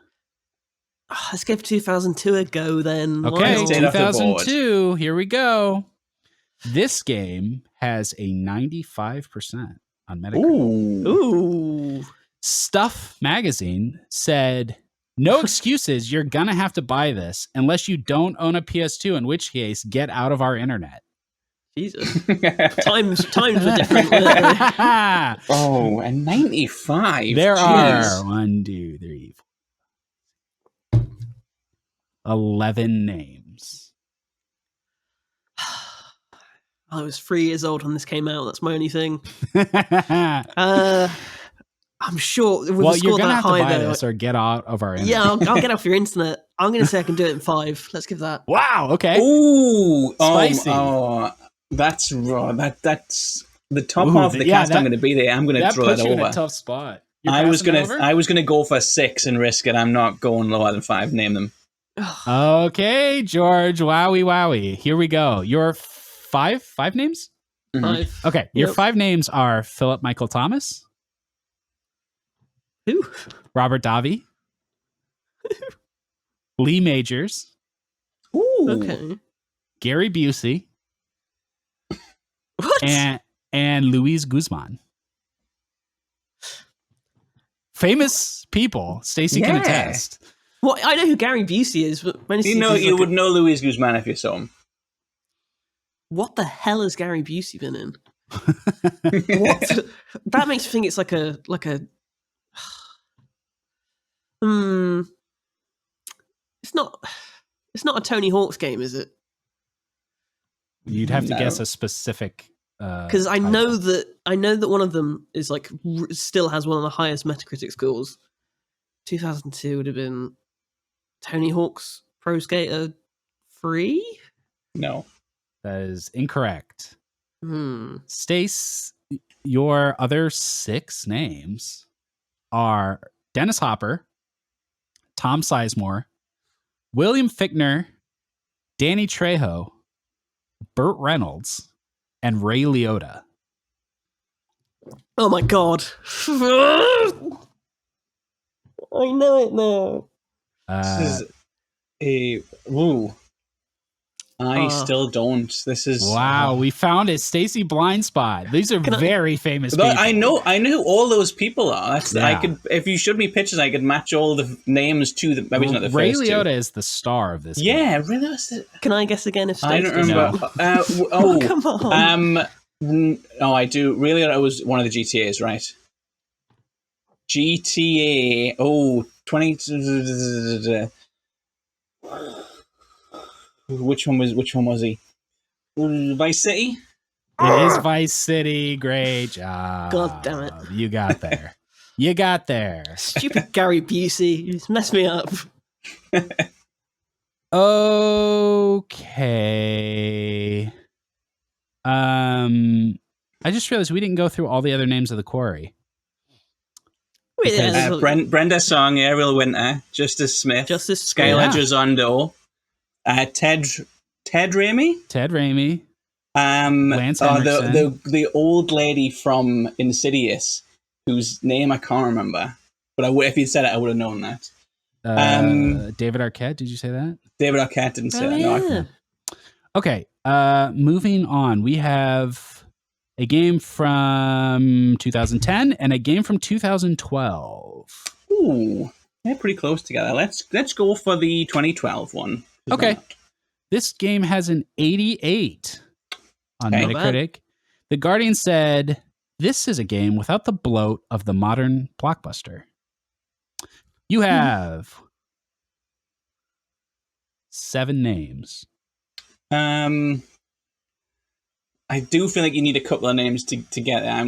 Let's give 2002 a go then. Okay, Stayed off the board. 2002. Here we go. This game has a 95% on Metacritic. Ooh. Stuff Magazine said, no excuses. You're going to have to buy this unless you don't own a PS2, in which case, get out of our internet. Jesus. times were different. Oh, and 95. There Jeez. are 1, 2, 3, 4, 11 names. I was 3 years old when this came out. That's my only thing. I'm sure. With Well, a score you're gonna that have to high, buy though, this or get out of our internet. yeah, I'll get off your internet. I'm going to say I can do it in 5. Let's give that. Wow. Okay. Ooh, Spicy. That's raw. That's the top Ooh, of the cast. I'm going to be there. I'm going to throw puts that you over. in a tough spot. I was gonna go for 6 and risk it. I'm not going lower than 5. Name them. Okay, George. Wowie. Here we go. Your 5 names? Mhm. 5. Okay. Your Yep. 5 names are Philip Michael Thomas, Who? Robert Davi, Lee Majors, Ooh. Okay. Gary Busey, What? and Luis Guzman. Famous people. Stacey can Yeah. attest. Well, I know who Gary Busey is, but when You would know Luis Guzman if you saw him. What the hell has Gary Busey been in? What? That makes me think it's like a. It's not. It's not a Tony Hawk's game, is it? You'd have to No. guess a specific. Because I know that one of them is like still has one of the highest Metacritic scores. 2002 would have been Tony Hawk's Pro Skater 3. No. That is incorrect. Stace, your other 6 names are Dennis Hopper, Tom Sizemore, William Fichtner, Danny Trejo, Burt Reynolds, and Ray Liotta. Oh my god! I know it now. This is a woo. I still don't. This is wow. We found it, Stacey Blind Spot. These are very famous But people. I know who all those people are. That's Yeah. I could if you showed me pictures, I could match all the names to the. Maybe not the Ray first Liotta two. is the star of this. Yeah, game. really. Can I guess again? If I Stace don't remember. Oh, come on. No, I do. Really, that was one of the GTAs, right? GTA. 20. Which one was he? Vice City. It is Vice City. Great job. God damn it. You got there. You got there. Stupid Gary Busey. You just messed me up. Okay. I just realized we didn't go through all the other names of the quarry. Wait, Brenda Song, Ariel Winter, Justice Smith, Skylar Gisondo, Ted Raimi, Lance Henriksen. the old lady from Insidious, whose name I can't remember, but if you'd said it, I would have known that. David Arquette, did you say that? David Arquette didn't say that. Yeah. No, Okay, moving on. We have a game from 2010 and a game from 2012. Ooh, they're pretty close together. Let's go for the 2012 one. Okay. This game has an 88 on Metacritic. The Guardian said, this is a game without the bloat of the modern blockbuster. You have 7 names. I do feel like you need a couple of names to get it. I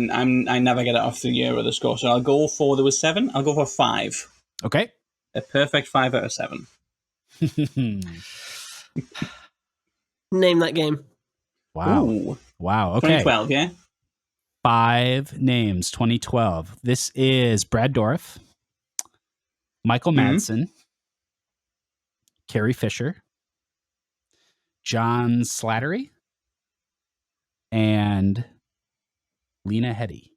never get it off the year or the score, so I'll go for, there was 7, I'll go for 5. Okay. A perfect 5 out of 7. Name that game. Wow. Ooh. Wow. Okay. 2012, yeah? 5 names, 2012. This is Brad Dourif, Michael Madsen, Carrie Fisher, John Slattery, and Lena Headey.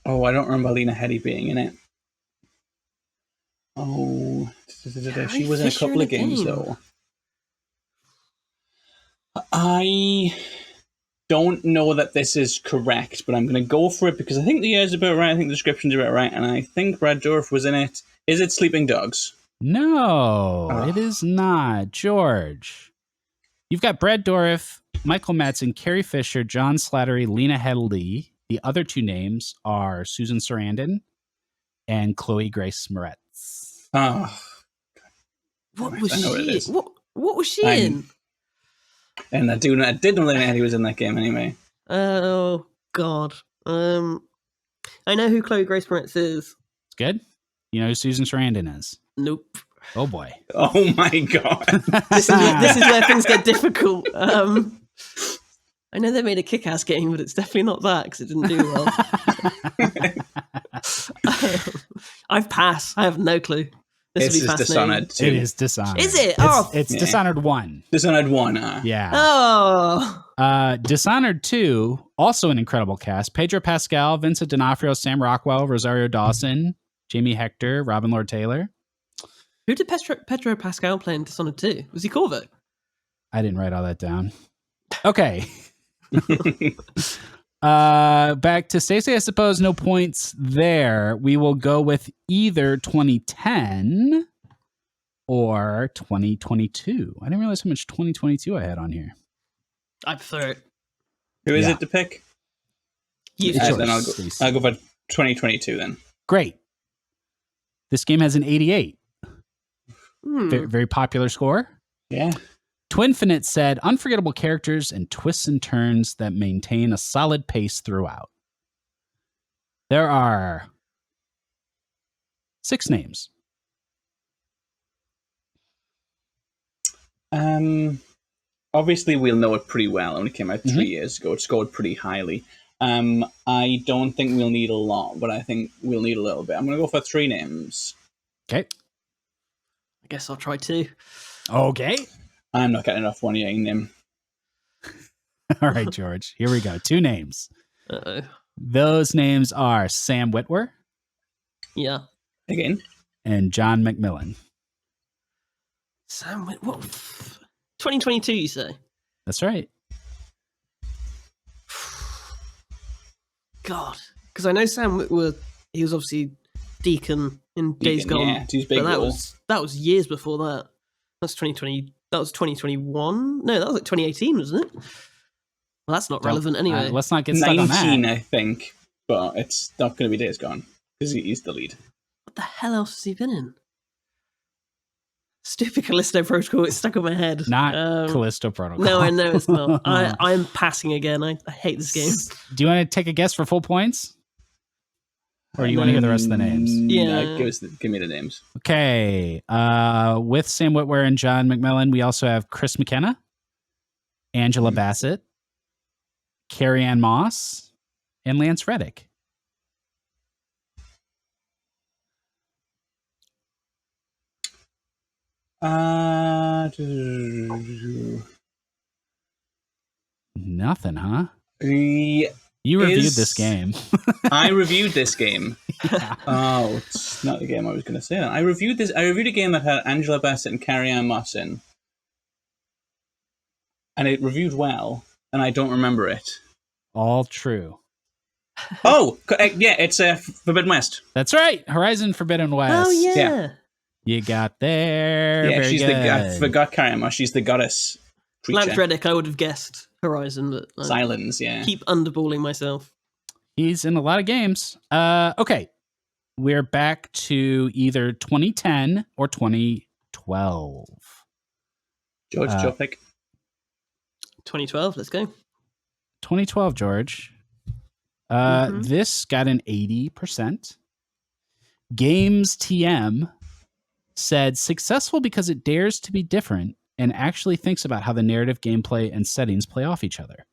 Oh, I don't remember Lena Headey being in it. Oh, she was in a couple of games, though. I don't know that this is correct, but I'm going to go for it because I think the year's about right. I think the description's about right, and I think Brad Dourif was in it. Is it Sleeping Dogs? No, it is not. George. You've got Brad Dourif, Michael Madsen, Carrie Fisher, John Slattery, Lena Headey. The other two names are Susan Sarandon and Chloe Grace Moretz. Oh. What was she? What was she in? And I did know that he was in that game anyway. Oh God. I know who Chloe Grace Moretz is. It's good. You know who Susan Sarandon is? Nope. Oh boy. Oh my God. This is where things get difficult. I know they made a Kick-Ass game, but it's definitely not that because it didn't do well. I've passed. I have no clue. This is Dishonored 2. It is Dishonored. Is it? It's Dishonored 1. Dishonored 1. Yeah. Oh. Dishonored 2, also an incredible cast. Pedro Pascal, Vincent D'Onofrio, Sam Rockwell, Rosario Dawson, Jamie Hector, Robin Lord Taylor. Who did Pedro Pascal play in Dishonored 2? Was he Corvo? I didn't write all that down. Okay. Back to Stacey, I suppose. No points there. We will go with either 2010 or 2022. I didn't realize how much 2022 I had on here. I prefer it. Who is it to pick? Then I'll go for 2022 then. Great. This game has an 88. Very, very popular score. Yeah. Twinfinite said, unforgettable characters and twists and turns that maintain a solid pace throughout. There are 6 names. Obviously, we'll know it pretty well. It only came out 3 years ago. It scored pretty highly. I don't think we'll need a lot, but I think we'll need a little bit. I'm going to go for 3 names. Okay. I guess I'll try 2. Okay. I'm not getting enough one name. All right, George. Here we go. 2 names. Uh-oh. Those names are Sam Witwer. Yeah. Again. And John McMillan. Sam Witwer. 2022, you say? That's right. God. Because I know Sam Witwer, he was obviously Deacon in Days Gone. Yeah, he's big. But that was years before that. That's 2020. That was 2021. No, that was like 2018, wasn't it? Well, that's not relevant anyway. Let's not get stuck on that. 19, I think, but it's not going to be Days Gone because he's the lead. What the hell else has he been in? Stupid Callisto Protocol. It's stuck in my head. Not Callisto Protocol. No, I know it's not. I'm passing again. I hate this game. Do you want to take a guess for full points? Or do you want to hear the rest of the names? Yeah. Give me the names. Okay. With Sam Witwer and John McMillan, we also have Chris McKenna, Angela Bassett, Carrie Ann Moss, and Lance Reddick. Nothing, huh? You reviewed this game. I reviewed this game. Oh, it's not the game I was going to say. I reviewed a game that had Angela Bassett and Carrie Ann Moss in. And it reviewed well, and I don't remember it. All true. Oh, yeah, it's Forbidden West. That's right. Horizon Forbidden West. Oh, yeah. You got there. Yeah, very she's good. I forgot Carrie Ann Moss. She's the goddess creature. Lance Reddick, I would have guessed Horizon, but Silence, yeah. Keep underballing myself. He's in a lot of games. Okay. We're back to either 2010 or 2012. George, your pick. 2012, let's go. 2012, George. This got an 80%. Games TM said successful because it dares to be different and actually thinks about how the narrative, gameplay, and settings play off each other.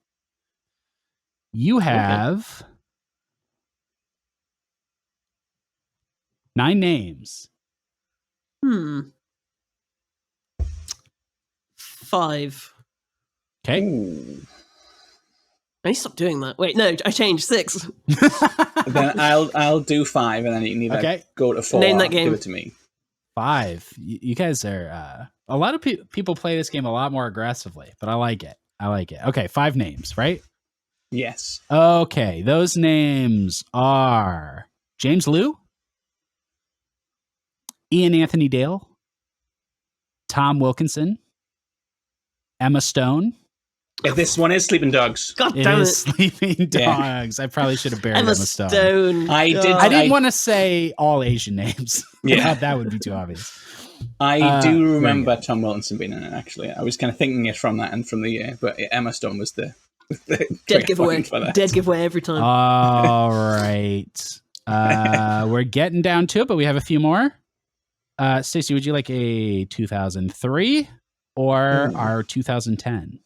You have 9 names. 5. Okay. Ooh. I need to stop doing that. Wait, no, I changed 6. Then I'll do 5, and then you can either go to 4. Name that game. Give it to me. 5. You guys are a lot of people play this game a lot more aggressively, but I like it. I like it. Okay, 5 names, right? Yes. Okay, those names are James Liu, Ian Anthony Dale, Tom Wilkinson, Emma Stone. If this one is Sleeping Dogs. God It damn is it. Sleeping Dogs. I probably should have buried Emma Emma Stone. Stone. I I didn't want to say all Asian names. Yeah. that would be too obvious. I do very remember good. Tom Wilkinson being in it, actually. I was kind of thinking it from that and from the year, but Emma Stone was the Dead trigger giveaway. point for that. Dead giveaway every time. All right. We're getting down to it, but we have a few more. Stacey, would you like a 2003 or our 2010?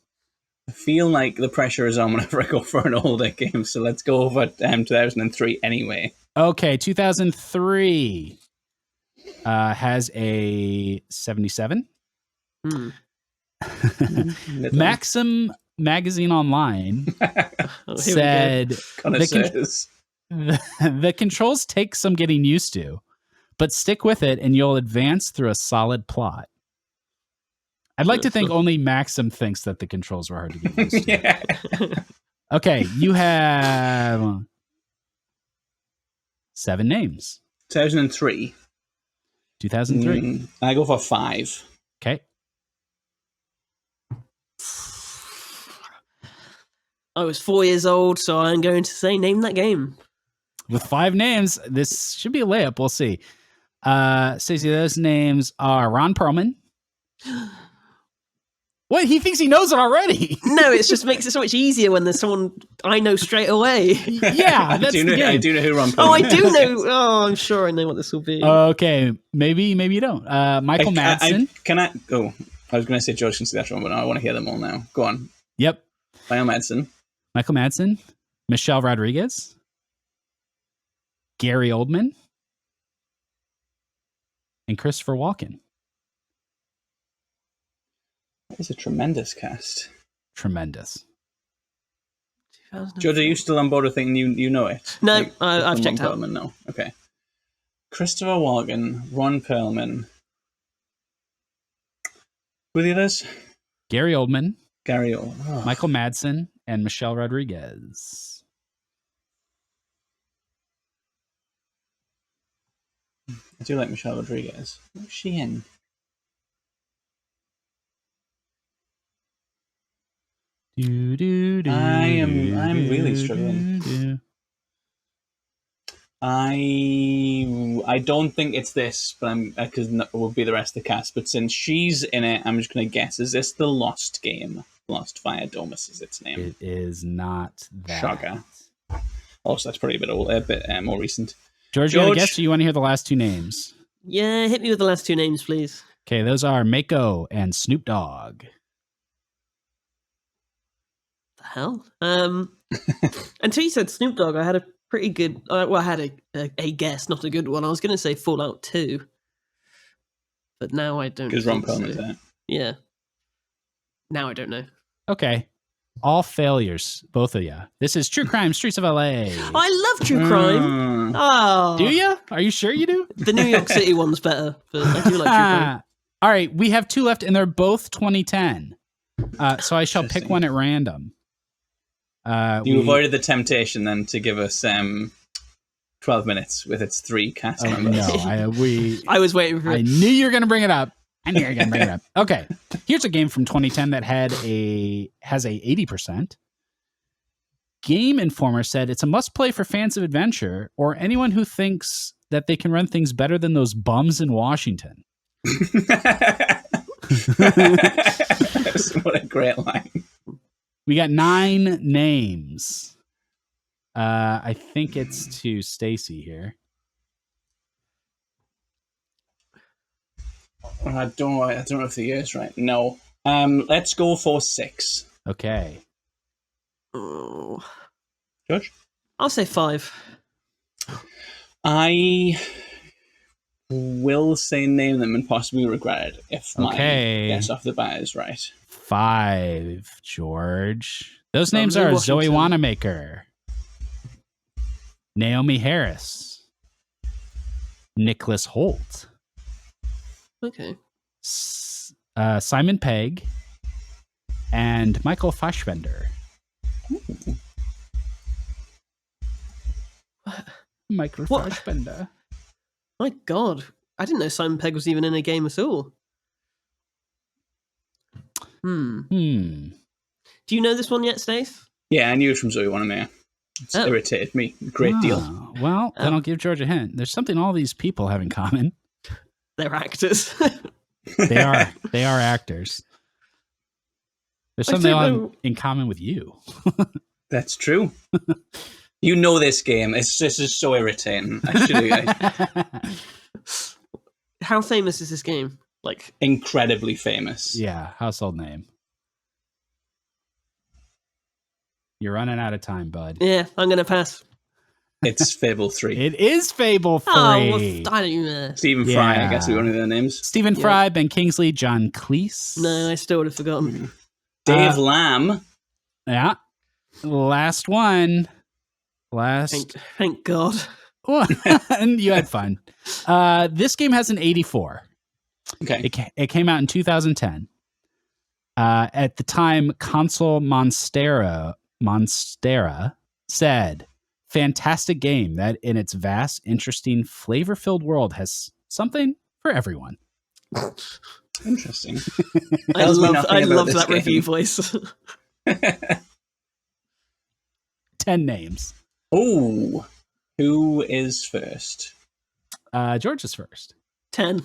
I feel like the pressure is on whenever I go for an older game, so let's go for 2003 anyway. Okay, 2003 has a 77. Maxim Magazine Online said the controls take some getting used to, but stick with it and you'll advance through a solid plot. I'd like to think only Maxim thinks that the controls were hard to get used to. Yeah. Okay, you have 7 names. 2003. 2003. I go for 5. Okay. I was 4 years old, so I'm going to say name that game. With 5 names, this should be a layup. We'll see. Stacey, those names are Ron Perlman. What? He thinks he knows it already. No, it just makes it so much easier when there's someone I know straight away. Yeah, that's the game. I do know who Ron Perlman Oh, I is. do know. Oh, I'm sure I know what this will be. Okay, maybe you don't. Michael Madsen. I was going to say George can see that one, but I want to hear them all now. Go on. Yep. Michael Madsen. Michael Madsen. Michelle Rodriguez. Gary Oldman. And Christopher Walken. That is a tremendous cast. Tremendous. George, are you still on board with thinking you know it? No, Like, I've Ron checked out. Perlman, no. Okay. Christopher Walken, Ron Perlman. Who are the others? Gary Oldman. Gary Oldman. Oh. Michael Madsen. And Michelle Rodriguez. I do like Michelle Rodriguez. What's she in? I'm really struggling. I don't think it's this, but because it will be the rest of the cast. But since she's in it, I'm just going to guess: is this the Lost game? Lost Fire Domus is its name. It is not that. Shocker. Also, that's probably a bit more recent. George, you want to guess, or you want to hear the last 2 names? Yeah, hit me with the last 2 names, please. Okay, those are Mako and Snoop Dogg. The hell? Until you said Snoop Dogg, I had a pretty good. I had a guess, not a good one. I was going to say Fallout 2, but now I don't. Because Ron Perlman's there. Yeah. Now I don't know. Okay. All failures, both of you. This is True Crime Streets of LA. I love true crime. Oh, Do you? Are you sure you do? the New York City one's better, but I do like true crime. All right, we have 2 left, and they're both 2010. So I shall pick one at random. You avoided the temptation then to give us 12 minutes with its 3 cast members. No, I was waiting for it. I knew you were going to bring it up. Okay, here's a game from 2010 that has a 80%. Game Informer said it's a must-play for fans of adventure or anyone who thinks that they can run things better than those bums in Washington. What a great line. We got 9 names. I think it's to Stacy here. I don't know if the year's right. No. Let's go for 6. Okay. Oh. George? I'll say 5. I will say name them and possibly regret it if my guess off the bat is right. 5, George. Those names are Zoe Wanamaker, Naomi Harris, Nicholas Holt, Okay. Simon Pegg, and Michael Fassbender. Michael Fassbender. My God, I didn't know Simon Pegg was even in a game at all. Do you know this one yet, Stace? Yeah, I knew it from Zoe 1 and there. It's irritated me a great deal. Well, then I'll give George a hint. There's something all these people have in common. They're actors. They are actors. There's something they have in common with you. That's true. You know this game. It's just so irritating. Actually, How famous is this game? Like incredibly famous. Yeah, household name. You're running out of time, bud. Yeah, I'm gonna pass. It's Fable 3. It is Fable 3. Oh, well, I don't even. Stephen Fry, I guess, is one of their names. Stephen Fry, Ben Kingsley, John Cleese. No, I still would have forgotten. Dave Lamb. Yeah. Last one. Thank God. And you had fun. This game has an 84. Okay. It came out in 2010. At the time, Console Monstera said, "Fantastic game that in its vast, interesting, flavor-filled world has something for everyone." Interesting. I love that review voice. 10 names. Oh, who is first? George is first. 10.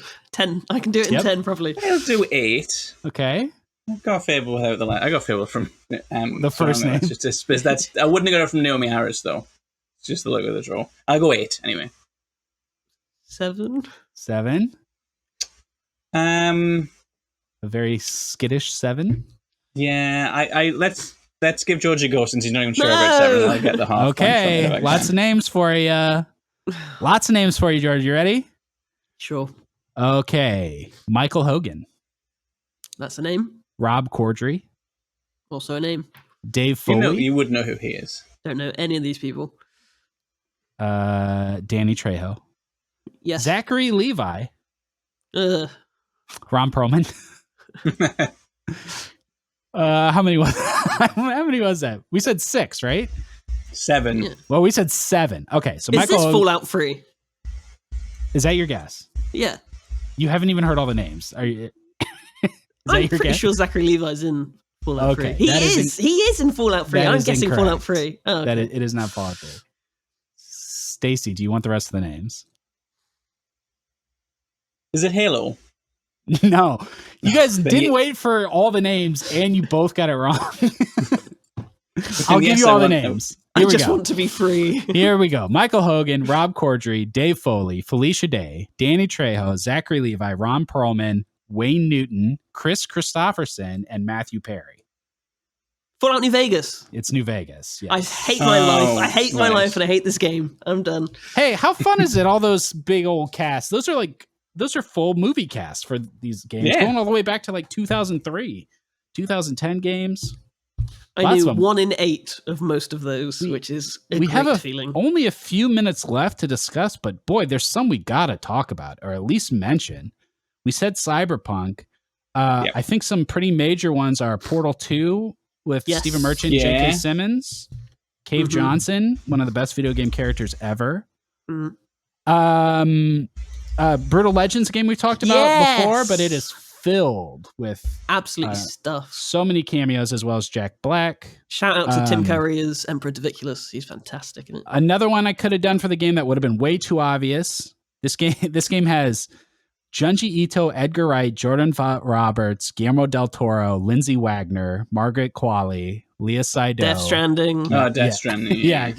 I can do it in 10 probably. I'll do 8. Okay. I got Fable without the I got Fable from the first name. I wouldn't have got it from Naomi Harris though. It's just the look of the draw. I'll go 8 anyway. 7. A very skittish 7. Yeah, I let's give George a go since he's not even sure about 7. I'll get the half. Okay, lots of names for you. George. You ready? Sure. Okay, Michael Hogan. That's a name. Rob Corddry. Also a name. Dave Foley. You would know who he is. Don't know any of these people. Danny Trejo. Yes. Zachary Levi. Ron Perlman. How many was that? We said 6, right? 7. Yeah. Well, we said 7. Okay, so is Michael this Fallout 3? Is that your guess? Yeah. You haven't even heard all the names. Are you? I'm pretty sure Zachary Levi's in Fallout 3. He is in Fallout 3. I'm guessing incorrect. Fallout 3. Oh, okay. That it is not Fallout 3. Stacy, do you want the rest of the names? Is it Halo? No. You guys didn't wait for all the names, and you both got it wrong. I'll give you all the names. I just want to be free. Here we go. Michael Hogan, Rob Corddry, Dave Foley, Felicia Day, Danny Trejo, Zachary Levi, Ron Perlman, Wayne Newton, Chris Christopherson, and Matthew Perry. Fallout New Vegas. It's New Vegas. Yes. I hate my life. I hate my life, and I hate this game. I'm done. Hey, how fun is it? All those big old casts. Those are full movie casts for these games, going all the way back to like 2003, 2010 games. I knew 1 in 8 of most of those, which is a great feeling. Only a few minutes left to discuss, but boy, there's some we gotta talk about, or at least mention. We said Cyberpunk. I think some pretty major ones are Portal 2 with Stephen Merchant, J.K. Simmons, Cave Johnson, one of the best video game characters ever. Brutal Legends game we talked about before, but it is filled with absolute stuff. So many cameos, as well as Jack Black. Shout out to Tim Curry as Emperor Diviculus. He's fantastic in it. Another one I could have done for the game that would have been way too obvious. This game has Junji Ito, Edgar Wright, Jordan Roberts, Guillermo del Toro, Lindsay Wagner, Margaret Qualley, Leah Seydoux. Death Stranding. Death Stranding. Yeah.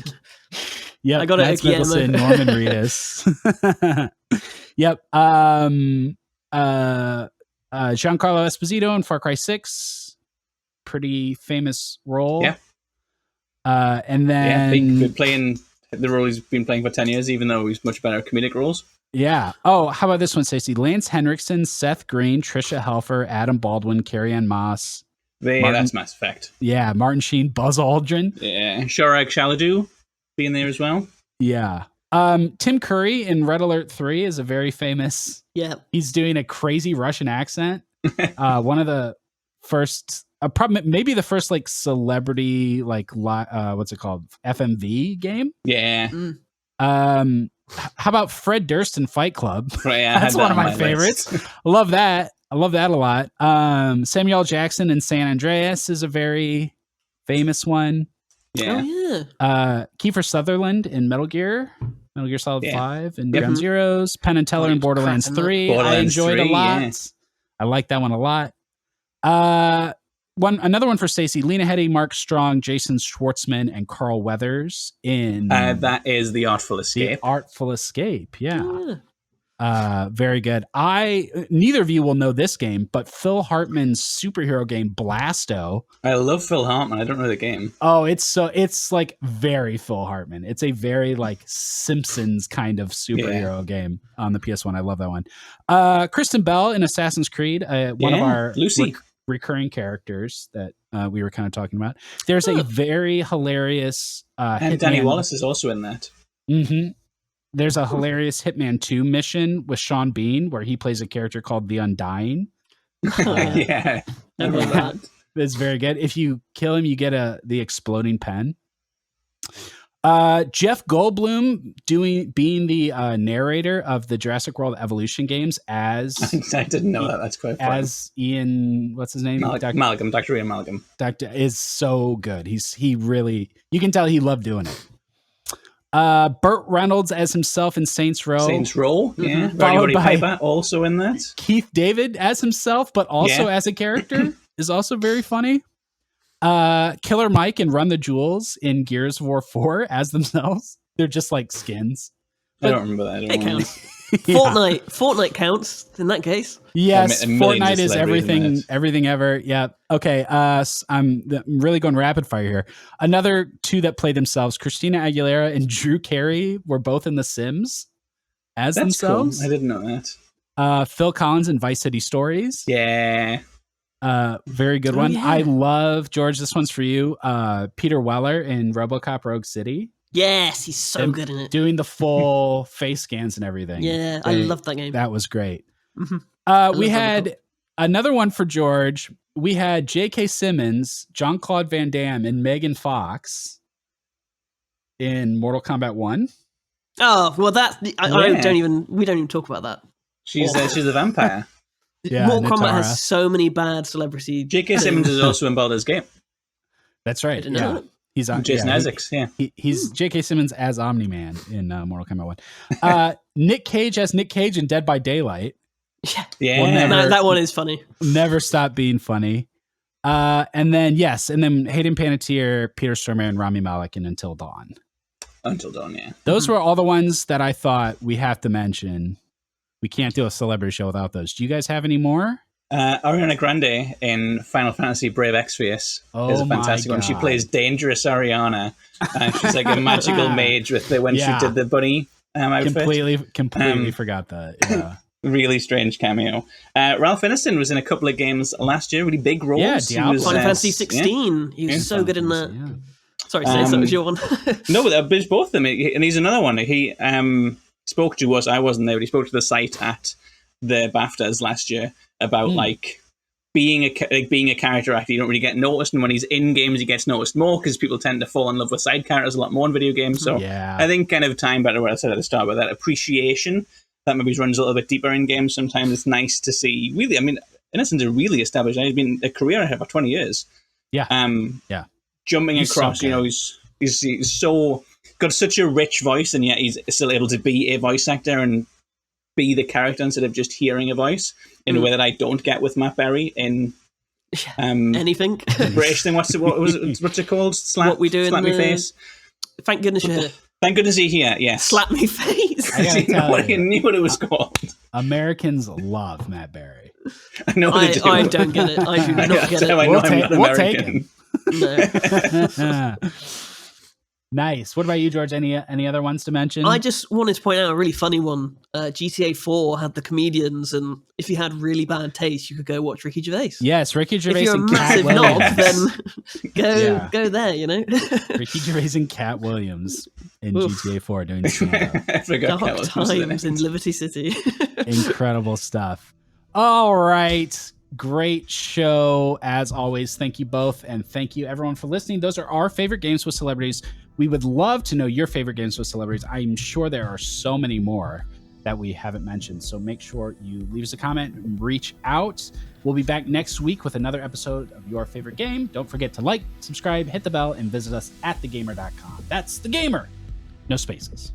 Yep. I got it. Mikkelsen, Norman Reedus. Yep. Giancarlo Esposito in Far Cry 6. Pretty famous role. Yeah. And then been playing the role he's been playing for 10 years, even though he's much better at comedic roles. Yeah. Oh, how about this one, Stacey? Lance Henriksen, Seth Green, Trisha Helfer, Adam Baldwin, Carrie-Anne Moss. That's Mass Effect. Yeah. Martin Sheen, Buzz Aldrin. Yeah. Shorag Shaladu being there as well. Yeah. Tim Curry in Red Alert 3 is a very famous. Yeah. He's doing a crazy Russian accent. One of the first maybe the first like celebrity like what's it called, FMV game. Yeah. How about Fred Durst in Fight Club? Right, yeah, That's one of my favorites. I love that a lot. Samuel L. Jackson in San Andreas is a very famous one. Yeah. Oh yeah. Kiefer Sutherland in Metal Gear Solid 5 and Ground Mm-hmm. Zeroes. Penn and Teller in Borderlands 3. I enjoyed a lot. Yeah. I like that one a lot. Another one for Stacey: Lena Headey, Mark Strong, Jason Schwartzman, and Carl Weathers in that is The Artful Escape. The Artful Escape, yeah. Very good. Neither of you will know this game, but Phil Hartman's superhero game Blasto. I love Phil Hartman. I don't know the game. Oh, it's like very Phil Hartman. It's a very like Simpsons kind of superhero game on the PS1. I love that one. Kristen Bell in Assassin's Creed, one of our Lucy. Recurring characters that we were kind of talking about. There's a very hilarious and Danny Wallace is also in that. Mm-hmm. There's a hilarious Hitman 2 mission with Sean Bean where he plays a character called the Undying. Yeah, I remember that. It's very good. If you kill him, you get the exploding pen. Jeff Goldblum being the narrator of the Jurassic World Evolution games as I didn't know that. That's quite funny. As Ian, what's his name? Dr. Ian Malcolm. Is so good. He really, you can tell he loved doing it. Burt Reynolds as himself in Saints Row. Yeah. Roddy Piper also in that. Keith David as himself, but also as a character is also very funny. Killer Mike and Run the Jewels in Gears of War 4 as themselves. They're just like skins. I don't remember that. It counts. Fortnite counts in that case. Yes, Fortnite is everything ever. Yeah. Okay. I'm really going rapid fire here. Another two that play themselves: Christina Aguilera and Drew Carey were both in The Sims as themselves. Cool. I didn't know that. Phil Collins in Vice City Stories. Yeah. Very good one. Yeah. I love, George, this one's for you. Peter Weller in RoboCop Rogue City. Yes, he's so good in it. Doing the full face scans and everything. Yeah, I love that game. That was great. Mm-hmm. We had another one for George. We had J.K. Simmons, Jean-Claude Van Damme, and Megan Fox in Mortal Kombat 1. Oh, well, we don't even talk about that. She's a vampire. Yeah, Mortal Kombat has so many bad celebrity. J.K. Simmons is also in Baldur's Gate. That's right. Yeah. He's on Jason Isaacs. He's J.K. Simmons as Omni-Man in Mortal Kombat 1. Nick Cage as Nick Cage in Dead by Daylight. Yeah. That one is funny. Never stop being funny. And then Hayden Panettiere, Peter Stormare, and Rami Malek in Until Dawn. Until Dawn, yeah. Those were all the ones that I thought we have to mention. We can't do a celebrity show without those. Do you guys have any more? Ariana Grande in Final Fantasy Brave Exvius is a fantastic one. She plays Dangerous Ariana. She's like a magical mage with when she did the bunny outfit. Completely forgot that. Yeah. Really strange cameo. Ralph Ineson was in a couple of games last year, really big roles. Yeah, Final Fantasy 16. He was so good in that. Yeah. Sorry, that was your one. No, there's both of them. And he's another one. He spoke to us. I wasn't there, but he spoke to the site at the BAFTAs last year about being a character actor. You don't really get noticed, and when he's in games, he gets noticed more because people tend to fall in love with side characters a lot more in video games. So I think kind of tying back to what I said at the start about that appreciation that maybe runs a little bit deeper in games. Sometimes it's nice to see. Really, I mean, Innocent's really established. He's been a career ahead for 20 years. Yeah. Jumping across, so he's so got such a rich voice, and yet he's still able to be a voice actor and be the character instead of just hearing a voice in a way that I don't get with Matt Berry in anything. British thing. What's it called? What we do slap me face. Thank goodness you're here. Thank goodness you're here. Yes. Slap me face. I knew what it was called. Americans love Matt Berry. I know they do. I don't get it. I do not get it. I know I'm not American. No. Nice. What about you, George? Any other ones to mention? I just wanted to point out a really funny one. GTA 4 had the comedians, and if you had really bad taste, you could go watch Ricky Gervais. Yes, Ricky Gervais. If you're and a massive Cat knob, then go there. You know, Ricky Gervais and Cat Williams in GTA 4 doing stand-up. Dark times in Liberty City. Incredible stuff. All right, Great show, as always. Thank you both, and thank you, everyone, for listening. Those are our favorite games with celebrities. We would love to know your favorite games with celebrities. I'm sure there are so many more that we haven't mentioned, so make sure you leave us a comment and reach out. We'll be back next week with another episode of Your Favorite Game. Don't forget to like, subscribe, hit the bell, and visit us at thegamer.com. That's The Gamer. No spaces.